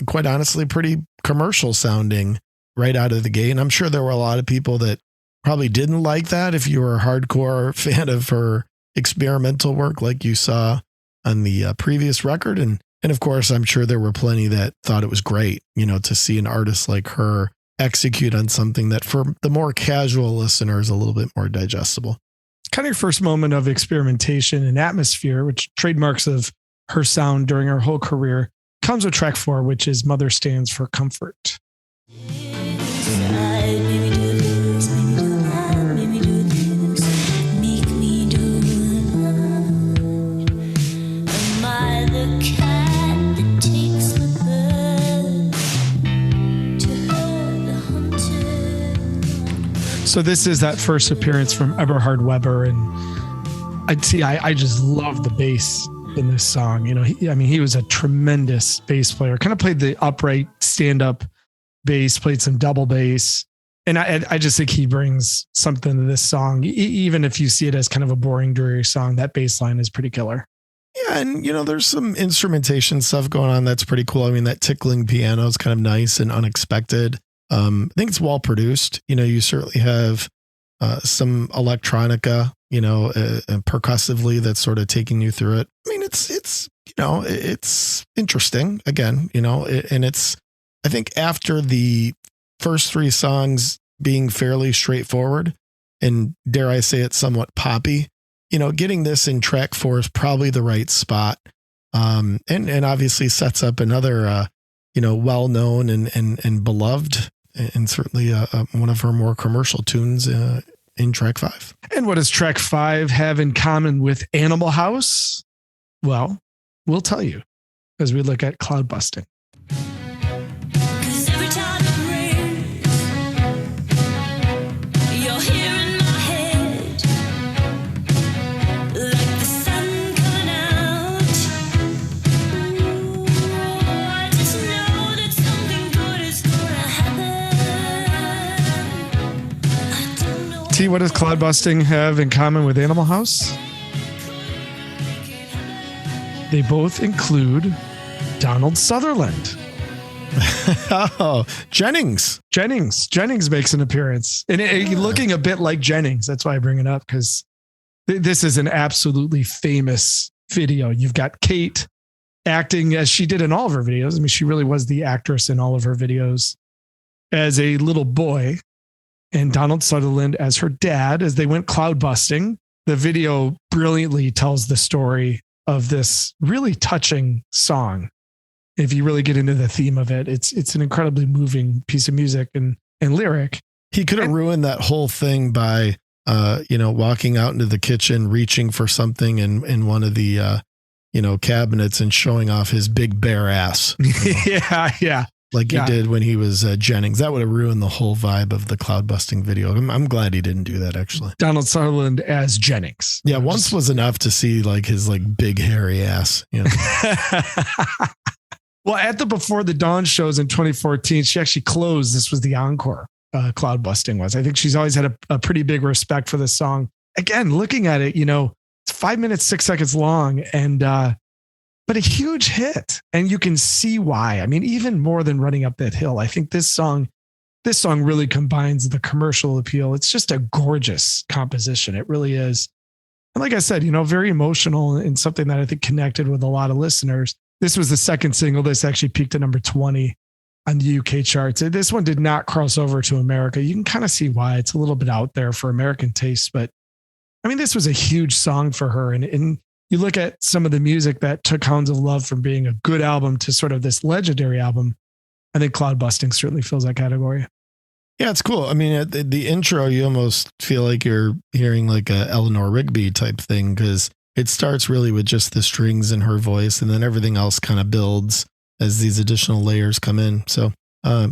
quite honestly, pretty commercial sounding right out of the gate. And I'm sure there were a lot of people that probably didn't like that if you were a hardcore fan of her experimental work like you saw on the previous record. And of course, I'm sure there were plenty that thought it was great, to see an artist like her execute on something that for the more casual listener is a little bit more digestible. Kind of your first moment of experimentation and atmosphere, which trademarks of her sound during her whole career, comes with track 4, which is Mother Stands for Comfort. So this is that first appearance from Eberhard Weber, and I just love the bass in this song. He was a tremendous bass player. Kind of played the upright stand-up bass, played some double bass, and I just think he brings something to this song. Even if you see it as kind of a boring, dreary song, that bass line is pretty killer. Yeah, and there's some instrumentation stuff going on that's pretty cool. I mean, that tickling piano is kind of nice and unexpected. I think it's well produced. You certainly have some electronica, percussively that's sort of taking you through it. I mean, it's interesting again, and it's, I think after the first 3 songs being fairly straightforward and dare I say it, somewhat poppy, getting this in track 4 is probably the right spot. And obviously sets up another, well-known and beloved, and certainly one of her more commercial tunes in track 5. And what does track 5 have in common with Animal House? Well, we'll tell you as we look at Cloud Busting. What does Cloud Busting have in common with Animal House? They both include Donald Sutherland. Oh, Jennings makes an appearance, and looking a bit like Jennings. That's why I bring it up, because this is an absolutely famous video. You've got Kate acting as she did in all of her videos. I mean, she really was the actress in all of her videos as a little boy, and Donald Sutherland as her dad as they went cloud busting. The video brilliantly tells the story of this really touching song. If you really get into the theme of it, it's an incredibly moving piece of music and lyric. He could have ruined that whole thing by, walking out into the kitchen, reaching for something in one of the, cabinets and showing off his big bare ass. Yeah. Like he did when he was Jennings. That would have ruined the whole vibe of the cloud busting video. I'm glad he didn't do that, actually. Donald Sutherland as Jennings. Yeah, once was enough to see like his big hairy ass. Well, at the Before the Dawn shows in 2014, she actually closed. This was the encore. Cloud busting was. I think she's always had a pretty big respect for this song. Again, looking at it, it's 5 minutes, 6 seconds long, and but a huge hit. And you can see why. I mean, even more than Running Up That Hill, I think this song really combines the commercial appeal. It's just a gorgeous composition. It really is. And like I said, very emotional and something that I think connected with a lot of listeners. This was the second single. This actually peaked at number 20 on the UK charts. This one did not cross over to America. You can kind of see why. It's a little bit out there for American tastes, but I mean, this was a huge song for her. And you look at some of the music that took Hounds of Love from being a good album to sort of this legendary album. I think Cloud Busting certainly fills that category. Yeah, it's cool. I mean, at the intro, you almost feel like you're hearing like a Eleanor Rigby type thing, because it starts really with just the strings in her voice, and then everything else kind of builds as these additional layers come in. So, I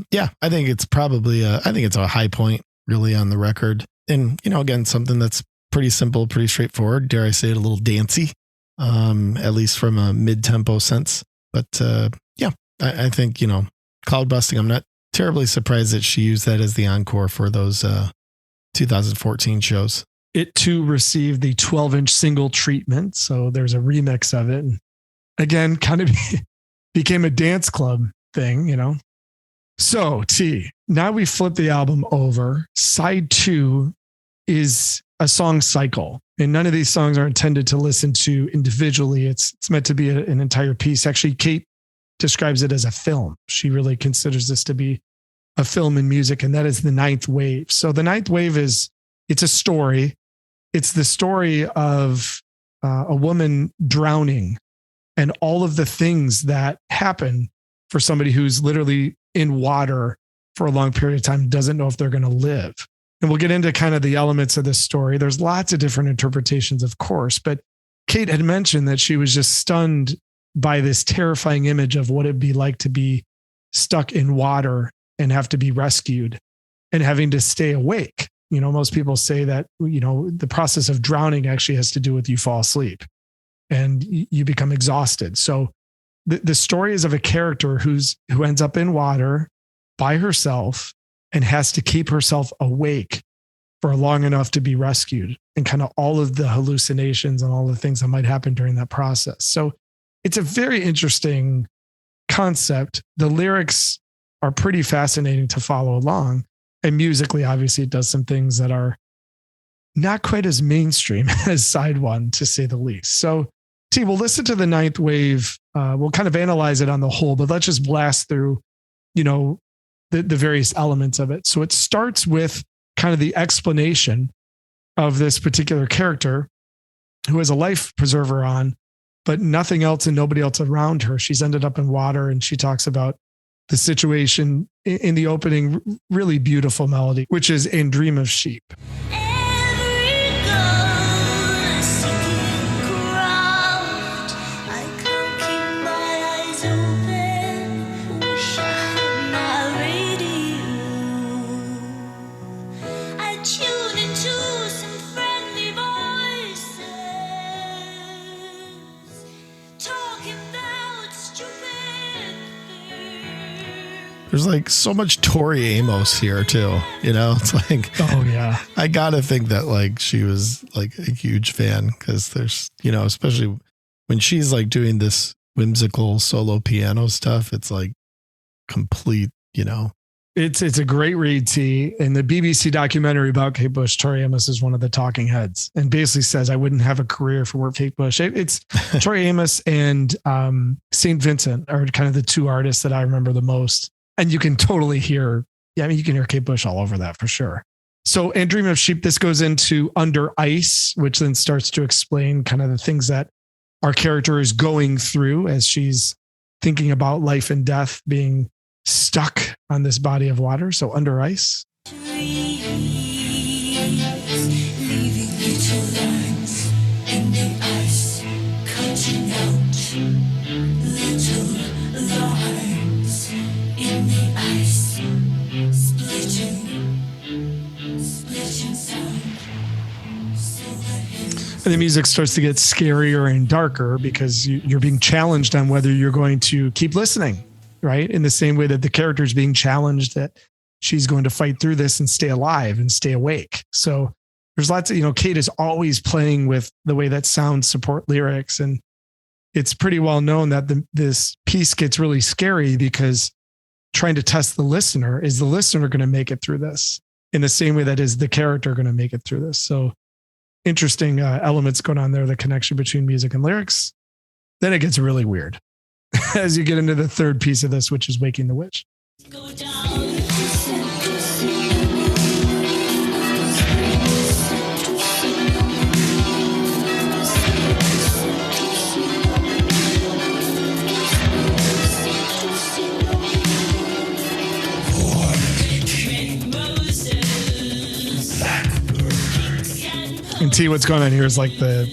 think it's probably it's a high point really on the record. And, again, something that's pretty simple, pretty straightforward. Dare I say it, a little dancey. At least from a mid-tempo sense. But I think, Cloud Busting, I'm not terribly surprised that she used that as the encore for those 2014 shows. It too received the 12-inch single treatment. So there's a remix of it. And again, kind of became a dance club thing, you know. So T, now we flip the album over. Side 2 is a song cycle. And none of these songs are intended to listen to individually. It's meant to be an entire piece. Actually, Kate describes it as a film. She really considers this to be a film in music, and that is the ninth wave. So the ninth wave it's a story. It's the story of a woman drowning and all of the things that happen for somebody who's literally in water for a long period of time, doesn't know if they're going to live. And we'll get into kind of the elements of this story. There's lots of different interpretations, of course, but Kate had mentioned that she was just stunned by this terrifying image of what it'd be like to be stuck in water and have to be rescued and having to stay awake. You know, most people say that, you know, the process of drowning actually has to do with you fall asleep and you become exhausted. So the story is of a character who ends up in water by herself and has to keep herself awake for long enough to be rescued, and kind of all of the hallucinations and all the things that might happen during that process. So it's a very interesting concept. The lyrics are pretty fascinating to follow along. And musically, obviously, it does some things that are not quite as mainstream as side 1, to say the least. So, T, we'll listen to the ninth wave. We'll kind of analyze it on the whole, but let's just blast through, you know, the various elements of it. So it starts with kind of the explanation of this particular character who has a life preserver on, but nothing else and nobody else around her. She's ended up in water, and she talks about the situation in the opening, really beautiful melody, which is "And Dream of Sheep." Every gun seeking ground, I can't keep my eyes open. Wish I had my radio. I tune into some friendly voices talking about stupid things. There's like so much Tori Amos here too. You know, it's like, Oh yeah. I gotta think that like she was like a huge fan, because there's, you know, especially when she's like doing this whimsical solo piano stuff, it's like complete, you know. It's a great read, T. In the BBC documentary about Kate Bush, Tori Amos is one of the talking heads and basically says, I wouldn't have a career if it were Kate Bush. It's Tori Amos and St. Vincent are kind of the two artists that I remember the most. And you can totally hear, I mean, you can hear Kate Bush all over that for sure. So, "And Dream of Sheep," this goes into "Under Ice," which then starts to explain kind of the things that our character is going through as she's thinking about life and death, being stuck on this body of water. So, "Under Ice." Trees, leaving little lines in the ice, cutting out little lines in the ice, splitting sound. And the music starts to get scarier and darker because you're being challenged on whether you're going to keep listening, right? In the same way that the character is being challenged that she's going to fight through this and stay alive and stay awake. So there's lots of, you know, Kate is always playing with the way that sounds support lyrics. And it's pretty well known that this piece gets really scary because trying to test the listener, is the listener going to make it through this in the same way that is the character going to make it through this? So interesting elements going on there, the connection between music and lyrics. Then it gets really weird as you get into the third piece of this, which is "Waking the Witch." Go down. And T, what's going on here is like the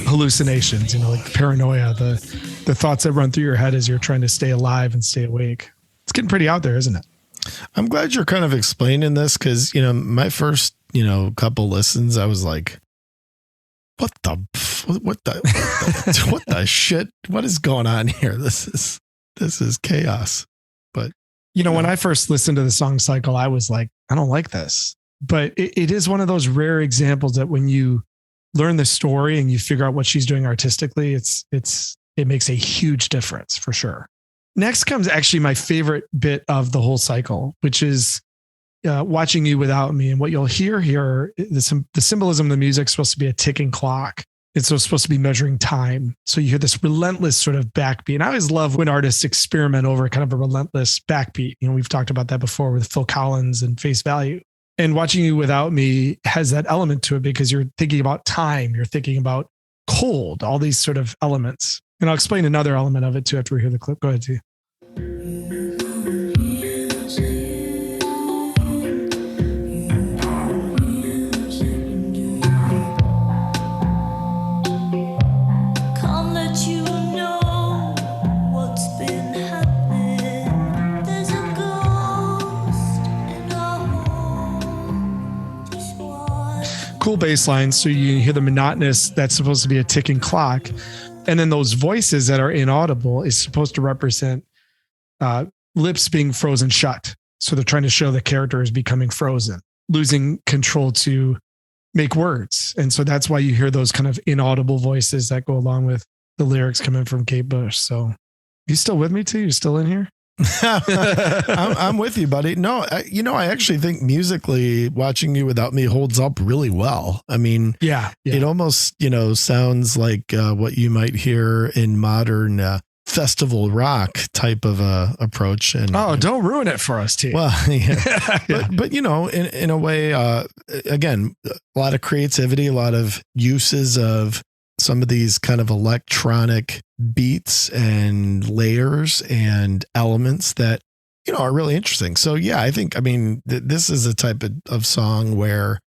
hallucinations, you know, like paranoia, the thoughts that run through your head as you're trying to stay alive and stay awake. It's getting pretty out there, isn't it? I'm glad you're kind of explaining this, because, you know, my first, you know, couple listens, I was like, what the shit? What is going on here? This is chaos. But you know, when I first listened to the song cycle, I was like, I don't like this. But it is one of those rare examples that when you learn the story and you figure out what she's doing artistically, it makes a huge difference for sure. Next comes actually my favorite bit of the whole cycle, which is watching you without me. And what you'll hear here, the symbolism of the music is supposed to be a ticking clock. It's supposed to be measuring time. So you hear this relentless sort of backbeat. And I always love when artists experiment over kind of a relentless backbeat. You know, we've talked about that before with Phil Collins and Face Value. And watching you without me has that element to it because you're thinking about time. You're thinking about cold, all these sort of elements. And I'll explain another element of it too after we hear the clip. Go ahead, T. Can't let you know what's been happening. There's a ghost in our home. Just watch. Cool bass line. So you hear the monotonous, that's supposed to be a ticking clock. And then those voices that are inaudible is supposed to represent lips being frozen shut. So they're trying to show the character is becoming frozen, losing control to make words. And so that's why you hear those kind of inaudible voices that go along with the lyrics coming from Kate Bush. So you still with me too? You still in here? I'm with you, buddy. No, I actually think musically watching you without me holds up really well. I mean, Yeah. it almost, sounds like what you might hear in modern festival rock type of approach. And don't ruin it for us, T. well, yeah. Yeah. But in a way, again, a lot of creativity, a lot of uses of some of these kind of electronic beats and layers and elements that, are really interesting. So yeah, I think, this is a type of song where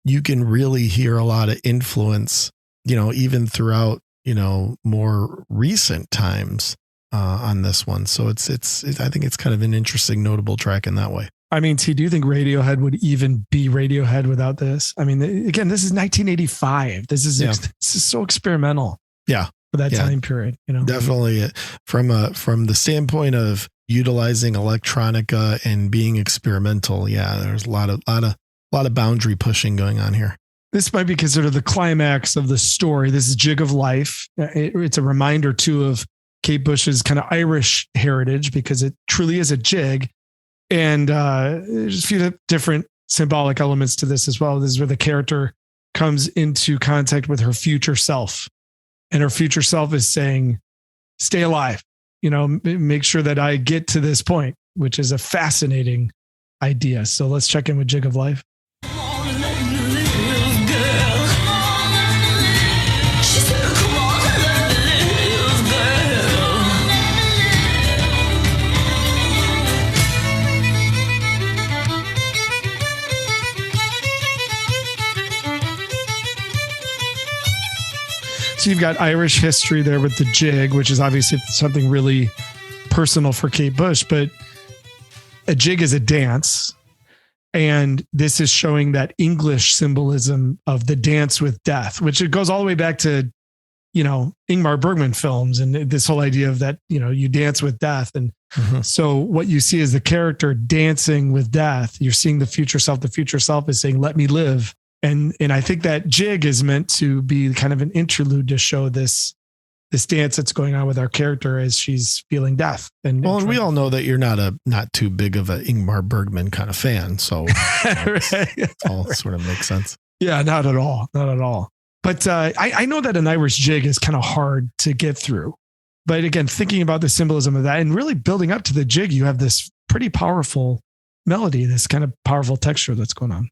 you can really hear a lot of influence, even throughout, more recent times on this one. So it's I think it's kind of an interesting, notable track in that way. I mean, T, do you think Radiohead would even be Radiohead without this? I mean, again, this is 1985. This is so experimental. Yeah. For that time period, Definitely from the standpoint of utilizing electronica and being experimental. Yeah. There's a lot of boundary pushing going on here. This might be considered the climax of the story. This is Jig of Life. It's a reminder too of Kate Bush's kind of Irish heritage because it truly is a jig. And there's a few different symbolic elements to this as well. This is where the character comes into contact with her future self. And her future self is saying, stay alive, make sure that I get to this point, which is a fascinating idea. So let's check in with Jig of Life. Come on and let me live, girl. Come on and let me live. She said, come on and let me live, girl. So you've got Irish history there with the jig, which is obviously something really personal for Kate Bush, but a jig is a dance. And this is showing that English symbolism of the dance with death, which it goes all the way back to, Ingmar Bergman films and this whole idea of that, you dance with death. And so what you see is the character dancing with death. You're seeing the future self. The future self is saying, let me live. And I think that jig is meant to be kind of an interlude to show this dance that's going on with our character as she's feeling death. And we all know that you're not too big of an Ingmar Bergman kind of fan. So it all sort of makes sense. Yeah, not at all. Not at all. But I know that an Irish jig is kind of hard to get through. But again, thinking about the symbolism of that and really building up to the jig, you have this pretty powerful melody, this kind of powerful texture that's going on.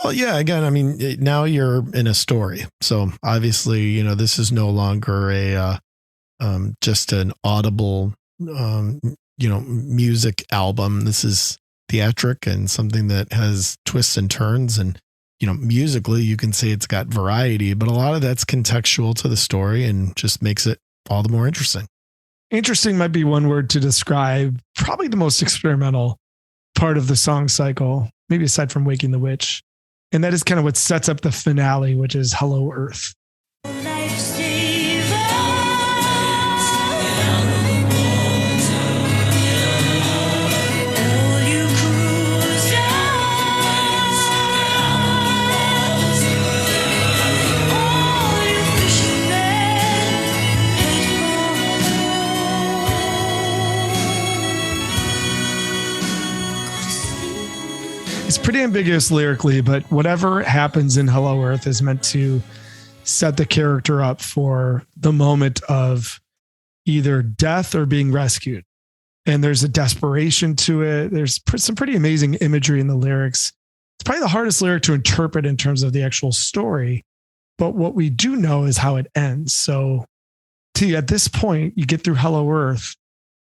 Well, yeah, again, now you're in a story. So obviously, this is no longer a just an audible, music album. This is theatric and something that has twists and turns. And, musically, you can say it's got variety, but a lot of that's contextual to the story and just makes it all the more interesting. Interesting might be one word to describe probably the most experimental part of the song cycle, maybe aside from Waking the Witch. And that is kind of what sets up the finale, which is Hello, Earth. It's pretty ambiguous lyrically, but whatever happens in Hello Earth is meant to set the character up for the moment of either death or being rescued. And there's a desperation to it. There's some pretty amazing imagery in the lyrics. It's probably the hardest lyric to interpret in terms of the actual story. But what we do know is how it ends. So, T, at this point, you get through Hello Earth.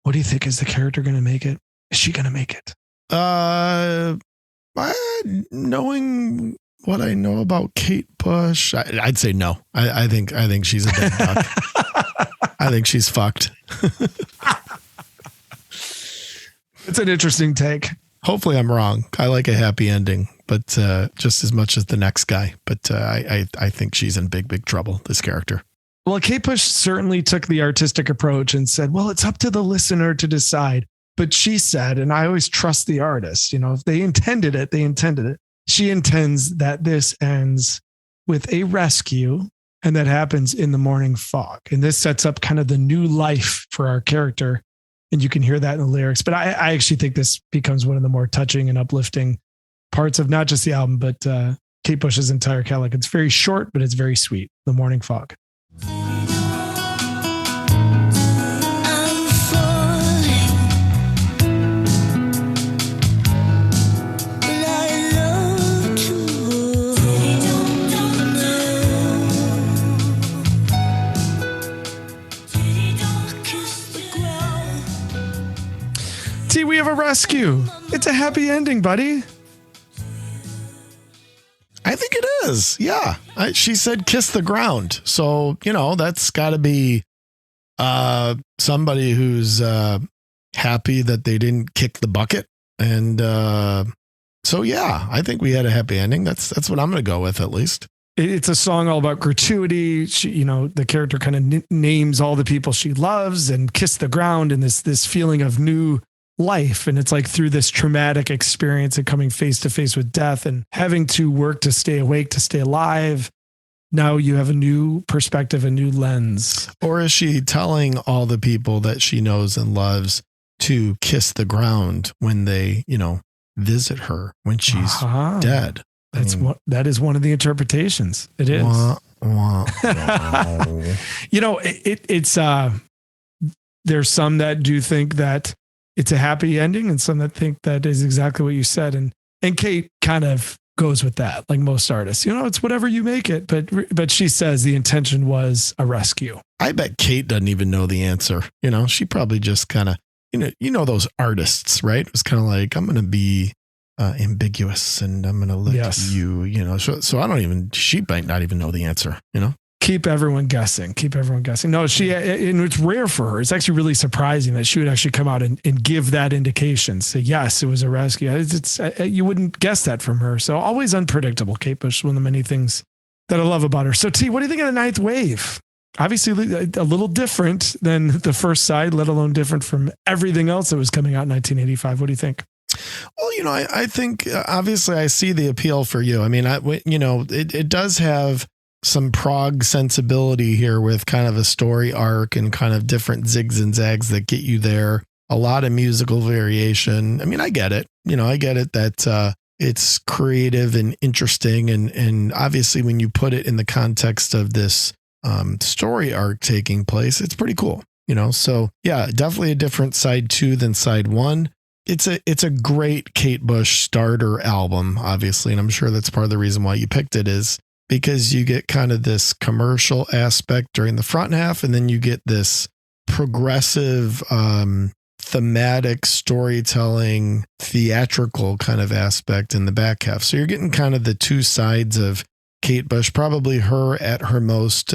What do you think? Is the character going to make it? Is she going to make it? Knowing what I know about Kate Bush, I'd say no. I think she's a dead duck. I think she's fucked. It's an interesting take. Hopefully I'm wrong. I like a happy ending, but just as much as the next guy. But I think she's in big trouble, this character. Well, Kate Bush certainly took the artistic approach and said, well, it's up to the listener to decide. But she said, and I always trust the artist, if they intended it, they intended it. She intends that this ends with a rescue, and that happens in the morning fog. And this sets up kind of the new life for our character. And you can hear that in the lyrics. But I actually think this becomes one of the more touching and uplifting parts of not just the album, but Kate Bush's entire catalog. It's very short, but it's very sweet. The Morning Fog. T, we have a rescue. It's a happy ending, buddy. I think it is. Yeah. She said kiss the ground. So, that's got to be somebody who's happy that they didn't kick the bucket. And so, yeah, I think we had a happy ending. That's what I'm going to go with, at least. It's a song all about gratuity. She, the character kind of names all the people she loves and kiss the ground, and this feeling of new life. And it's like through this traumatic experience and coming face to face with death and having to work to stay awake, to stay alive. Now you have a new perspective, a new lens. Or is she telling all the people that she knows and loves to kiss the ground when they, visit her when she's dead? That is one of the interpretations. It is. It's there's some that do think that it's a happy ending, and some that think that is exactly what you said. And Kate kind of goes with that, like most artists. It's whatever you make it. But she says the intention was a rescue. I bet Kate doesn't even know the answer. She probably just kind of, those artists, right? It was kind of like, I'm going to be ambiguous and I'm going to look at you, so I don't even, she might not even know the answer, Keep everyone guessing. No, and it's rare for her. It's actually really surprising that she would actually come out and give that indication. Say, yes, it was a rescue. You wouldn't guess that from her. So always unpredictable. Kate Bush, one of the many things that I love about her. So T, what do you think of the Ninth Wave? Obviously a little different than the first side, let alone different from everything else that was coming out in 1985. What do you think? Well, I think obviously I see the appeal for you. I mean, it does have some prog sensibility here with kind of a story arc and kind of different zigs and zags that get you there. A lot of musical variation. I mean, I get it. I get it that it's creative and interesting. And obviously when you put it in the context of this story arc taking place, it's pretty cool. So yeah, definitely a different side 2 than side 1. It's a great Kate Bush starter album, obviously. And I'm sure that's part of the reason why you picked it, is because you get kind of this commercial aspect during the front half, and then you get this progressive, thematic storytelling, theatrical kind of aspect in the back half. So you're getting kind of the two sides of Kate Bush, probably her at her most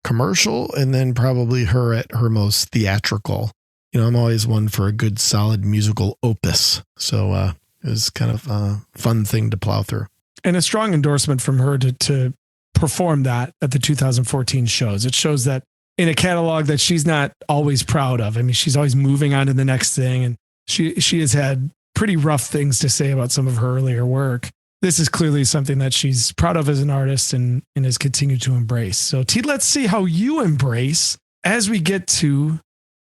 commercial, and then probably her at her most theatrical. I'm always one for a good, solid musical opus. So it was kind of a fun thing to plow through. And a strong endorsement from her to perform that at the 2014 shows. It shows that in a catalog that she's not always proud of. I mean, she's always moving on to the next thing. And she has had pretty rough things to say about some of her earlier work. This is clearly something that she's proud of as an artist and has continued to embrace. So T, let's see how you embrace as we get to,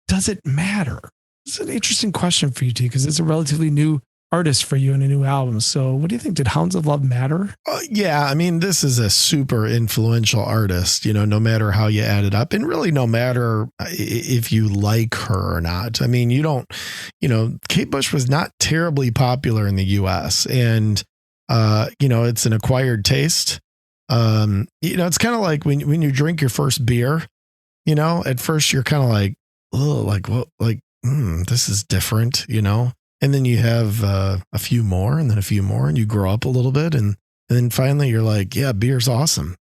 does it matter? It's an interesting question for you, T, because it's a relatively new artist for you in a new album. So what do you think? Did Hounds of Love matter? Yeah, I mean, this is a super influential artist, no matter how you add it up, and really no matter if you like her or not. I mean, Kate Bush was not terribly popular in the US, and, it's an acquired taste. It's kind of like when you drink your first beer, at first you're kind of like, oh, like, what, like, this is different, and then you have a few more and then a few more, and you grow up a little bit. And then finally you're like, yeah, beer's awesome.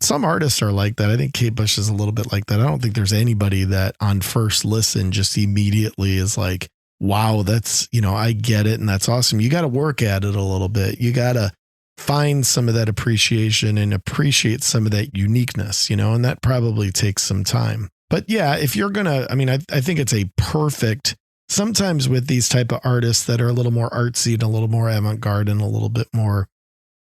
Some artists are like that. I think Kate Bush is a little bit like that. I don't think there's anybody that on first listen just immediately is like, wow, that's, I get it. And that's awesome. You got to work at it a little bit. You got to find some of that appreciation and appreciate some of that uniqueness, and that probably takes some time. But yeah, if you're going to, I think it's a perfect, sometimes with these type of artists that are a little more artsy and a little more avant-garde and a little bit more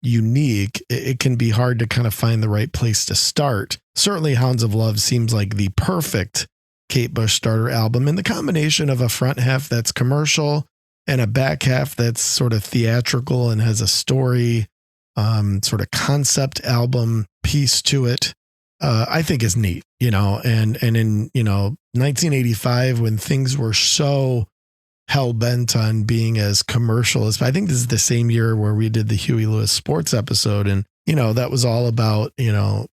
unique, it can be hard to kind of find the right place to start. Certainly Hounds of Love seems like the perfect Kate Bush starter album, and the combination of a front half that's commercial and a back half that's sort of theatrical and has a story, sort of concept album piece to it, I think is neat, and in, 1985, when things were so hell bent on being as commercial as, I think this is the same year where we did the Huey Lewis sports episode. And, that was all about,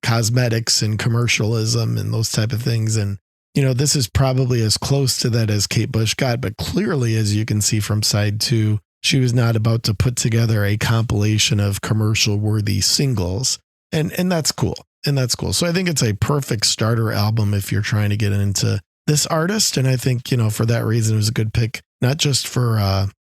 cosmetics and commercialism and those type of things. And, this is probably as close to that as Kate Bush got, but clearly, as you can see from side 2, she was not about to put together a compilation of commercial worthy singles. And that's cool. And that's cool. So I think it's a perfect starter album if you're trying to get into this artist. And I think, for that reason, it was a good pick, not just for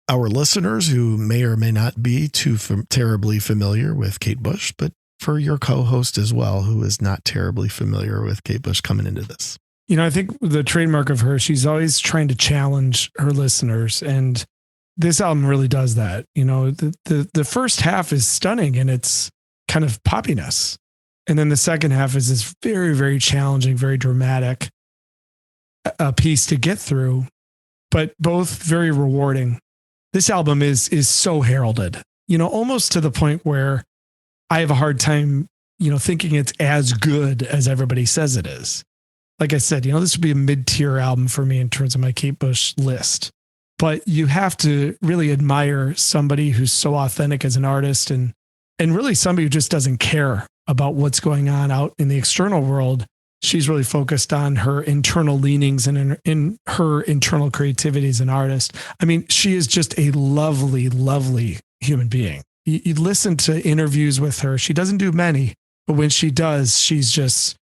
our listeners who may or may not be too terribly familiar with Kate Bush, but for your co-host as well, who is not terribly familiar with Kate Bush coming into this. I think the trademark of her, she's always trying to challenge her listeners. And this album really does that. The first half is stunning and it's kind of poppiness. And then the second half is this very, very challenging, very dramatic piece to get through, but both very rewarding. This album is so heralded, almost to the point where I have a hard time, thinking it's as good as everybody says it is. Like I said, this would be a mid-tier album for me in terms of my Kate Bush list, but you have to really admire somebody who's so authentic as an artist and really somebody who just doesn't care about what's going on out in the external world. She's really focused on her internal leanings and in her internal creativity as an artist. She is just a lovely, lovely human being. You listen to interviews with her. She doesn't do many, but when she does, she's just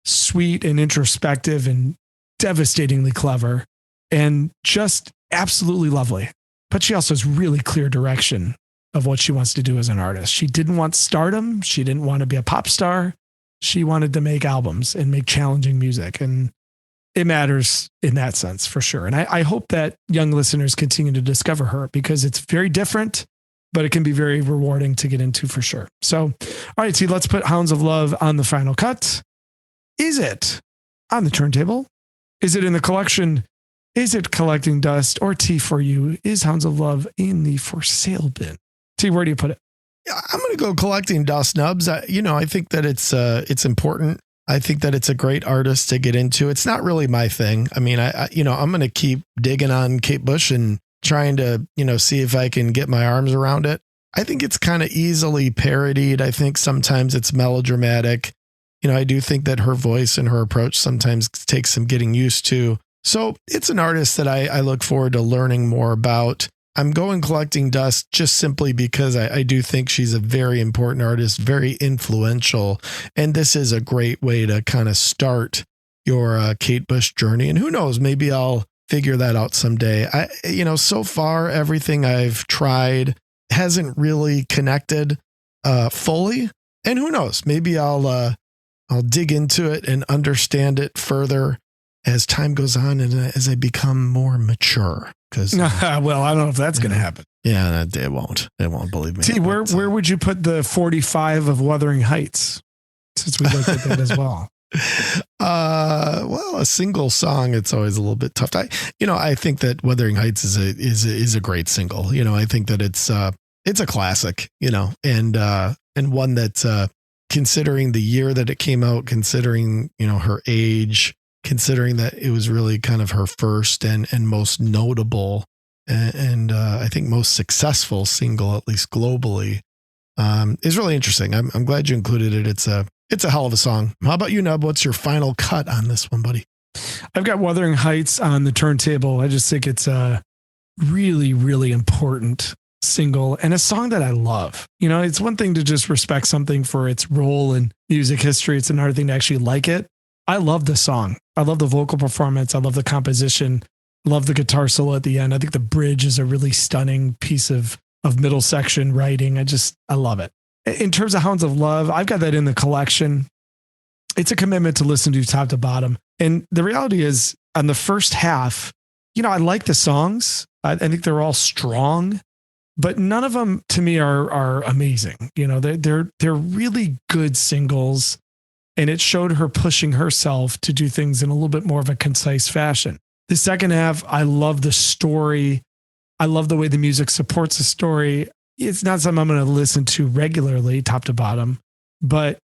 sweet and introspective and devastatingly clever and just absolutely lovely. But she also has really clear direction of what she wants to do as an artist. She didn't want stardom. She didn't want to be a pop star. She wanted to make albums and make challenging music. And it matters in that sense for sure. And I hope that young listeners continue to discover her because it's very different, but it can be very rewarding to get into for sure. So, all right, T, let's put Hounds of Love on the final cut. Is it on the turntable? Is it in the collection? Is it collecting dust? Or T, for you, is Hounds of Love in the for sale bin? T, where do you put it? I'm going to go collecting dust, Nubs. I think that it's important. I think that it's a great artist to get into. It's not really my thing. I'm going to keep digging on Kate Bush and trying to, see if I can get my arms around it. I think it's kind of easily parodied. I think sometimes it's melodramatic. I do think that her voice and her approach sometimes takes some getting used to. So it's an artist that I look forward to learning more about. I'm going collecting dust just simply because I do think she's a very important artist, very influential. And this is a great way to kind of start your Kate Bush journey. And who knows, maybe I'll figure that out someday. So far, everything I've tried hasn't really connected fully. And who knows, maybe I'll dig into it and understand it further as time goes on and as I become more mature. Because well, I don't know if that's going to happen. Yeah, it won't. It won't, believe me. See, where would you put the 45 of Wuthering Heights? Since we looked at that as well. Well, a single song, it's always a little bit tough. I think that Wuthering Heights is a great single. I think that it's a classic, and one that, considering the year that it came out, considering, her age, considering that it was really kind of her first and most notable and I think most successful single, at least globally, is really interesting. I'm glad you included it. It's a hell of a song. How about you, Nub? What's your final cut on this one, buddy? I've got Wuthering Heights on the turntable. I just think it's a really, really important single and a song that I love. It's one thing to just respect something for its role in music history. It's another thing to actually like it. I love the song. I love the vocal performance. I love the composition. I love the guitar solo at the end. I think the bridge is a really stunning piece of middle section writing. I love it. In terms of Hounds of Love, I've got that in the collection. It's a commitment to listen to top to bottom. And the reality is, on the first half, I like the songs. I think they're all strong, but none of them to me are amazing. They're really good singles, and it showed her pushing herself to do things in a little bit more of a concise fashion. The second half, I love the story. I love the way the music supports the story. It's not something I'm going to listen to regularly, top to bottom, but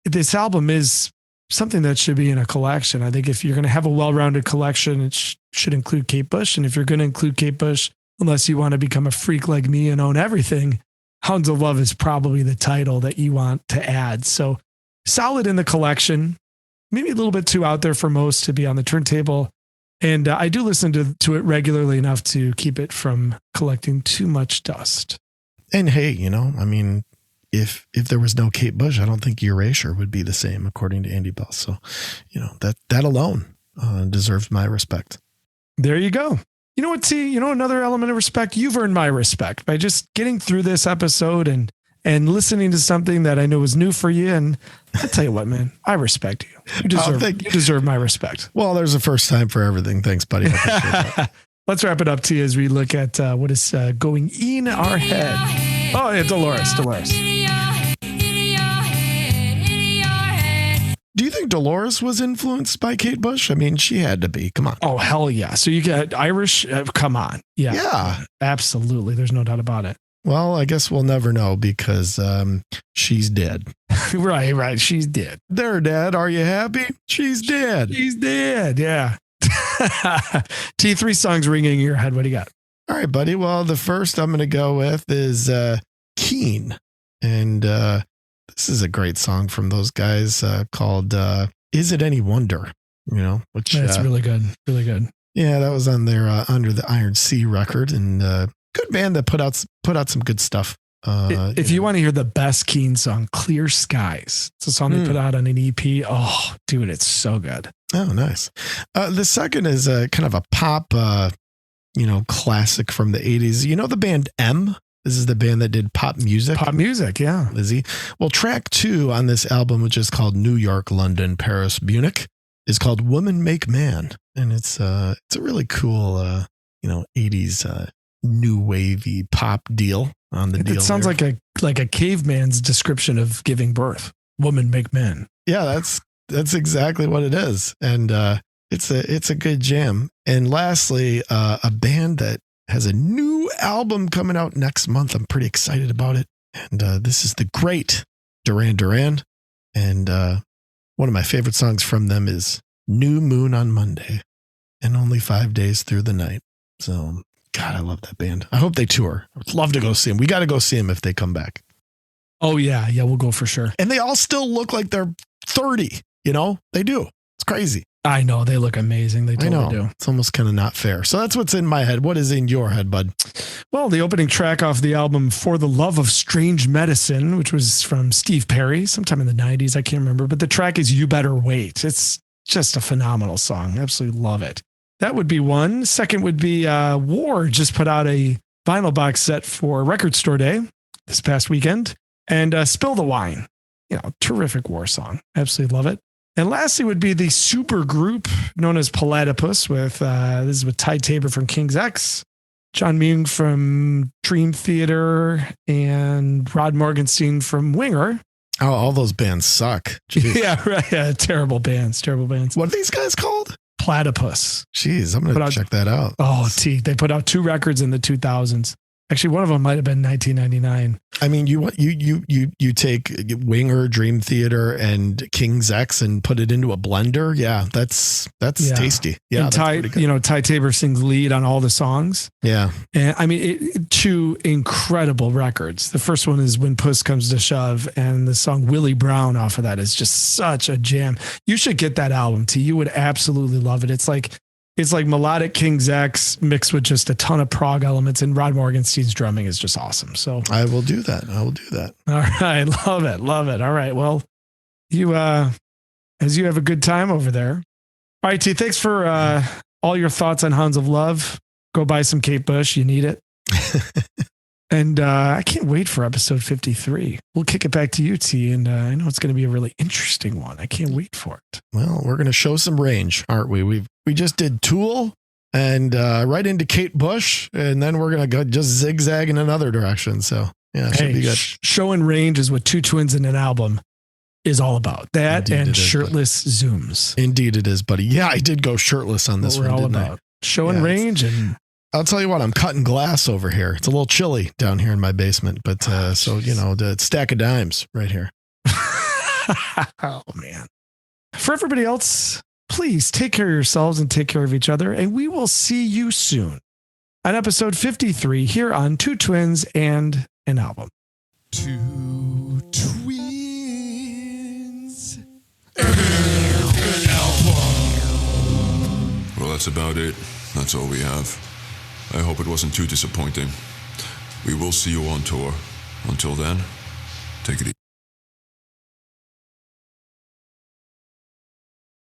this album is something that should be in a collection. I think if you're going to have a well-rounded collection, it should include Kate Bush. And if you're going to include Kate Bush, unless you want to become a freak like me and own everything, Hounds of Love is probably the title that you want to add. So solid in the collection, maybe a little bit too out there for most to be on the turntable. And I do listen to it regularly enough to keep it from collecting too much dust. And hey, if there was no Kate Bush, I don't think Erasure would be the same, according to Andy Bell. So, that alone deserves my respect. There you go. You know what, T? Another element of respect. You've earned my respect by just getting through this episode and listening to something that I know was new for you. And I'll tell you what, man, I respect you. You deserve my respect. Well, there's a first time for everything. Thanks, buddy. I appreciate that. Let's wrap it up, T, as we look at what is going in our head. Oh, yeah, Dolores. Do you think Dolores was influenced by Kate Bush? I mean, she had to be. Come on. Oh, hell yeah. So you get Irish. Come on. Yeah. Absolutely. There's no doubt about it. Well, I guess we'll never know because she's dead. Right. She's dead. There, Dad. Are you happy? She's dead. She's dead. Yeah. T, 3 songs ringing in your head. What do you got? All right, buddy. Well, the first I'm going to go with is Keen. And this is a great song from those guys called Is It Any Wonder? Which that's really good. Really good. Yeah, that was on their Under the Iron Sea record, and good band that put out some good stuff. If you want to hear the best Keen song, Clear Skies. It's a song they put out on an EP. Oh, dude, it's so good. Oh, nice. The second is kind of a pop, classic from the 80s. You know the band M? This is the band that did pop music. Pop music, yeah. Lizzie. Well, track 2 on this album, which is called New York, London, Paris, Munich, is called Woman Make Man. And it's a really cool, 80s new wavy pop deal on the deal. It sounds like a caveman's description of giving birth. Woman make man. Yeah, that's exactly what it is. And it's a good jam. And lastly, a band that has a new album coming out next month. I'm pretty excited about it. And this is the great Duran Duran. And one of my favorite songs from them is New Moon on Monday and Only 5 Days Through the Night. So, God, I love that band. I hope they tour. I would love to go see them. We got to go see them if they come back. Oh, yeah. Yeah, we'll go for sure. And they all still look like they're 30. They do. It's crazy. I know. They look amazing. They totally do. It's almost kind of not fair. So that's what's in my head. What is in your head, bud? Well, the opening track off the album For the Love of Strange Medicine, which was from Steve Perry sometime in the 90s. I can't remember. But the track is You Better Wait. It's just a phenomenal song. Absolutely love it. That would be one. Second would be War just put out a vinyl box set for Record Store Day this past weekend. And Spill the Wine. Terrific War song. Absolutely love it. And lastly would be the super group known as Platypus with, this is with Ty Tabor from King's X, John Myung from Dream Theater, and Rod Morgenstein from Winger. Oh, all those bands suck. Jeez. Yeah, right. Yeah, terrible bands. What are these guys called? Platypus. Jeez, I'm going to check that out. Oh, they put out 2 records in the 2000s. Actually, one of them might have been 1999. I mean, you take Winger, Dream Theater, and King's X and put it into a blender. Yeah, that's tasty. Yeah, and Ty Tabor sings lead on all the songs. Yeah, and I mean, 2 incredible records. The first one is When Puss Comes to Shove, and the song Willie Brown off of that is just such a jam. You should get that album, T. You would absolutely love it. It's like melodic King's X mixed with just a ton of prog elements, and Rod Morgenstein's drumming is just awesome. So I will do that. All right. Love it. All right. Well, you, as you have a good time over there. All right, T, thanks for all your thoughts on Hounds of Love. Go buy some Kate Bush. You need it. And I can't wait for episode 53. We'll kick it back to you, T. And I know it's going to be a really interesting one. I can't wait for it. Well, we're going to show some range, aren't we? We just did Tool and right into Kate Bush, and then we're going to go just zigzag in another direction. So yeah, it should be good. Showing range is what 2 twins in an album is all about. That Indeed and shirtless zooms. Indeed it is, buddy. Yeah, I did go shirtless on this one, all about. Showing range and... I'll tell you what, I'm cutting glass over here. It's a little chilly down here in my basement, but so, the stack of dimes right here. Oh, man. For everybody else, please take care of yourselves and take care of each other. And we will see you soon on episode 53 here on 2 Twins and an Album. 2 Twins and an Album. Well, that's about it. That's all we have. I hope it wasn't too disappointing. We will see you on tour. Until then, take it easy.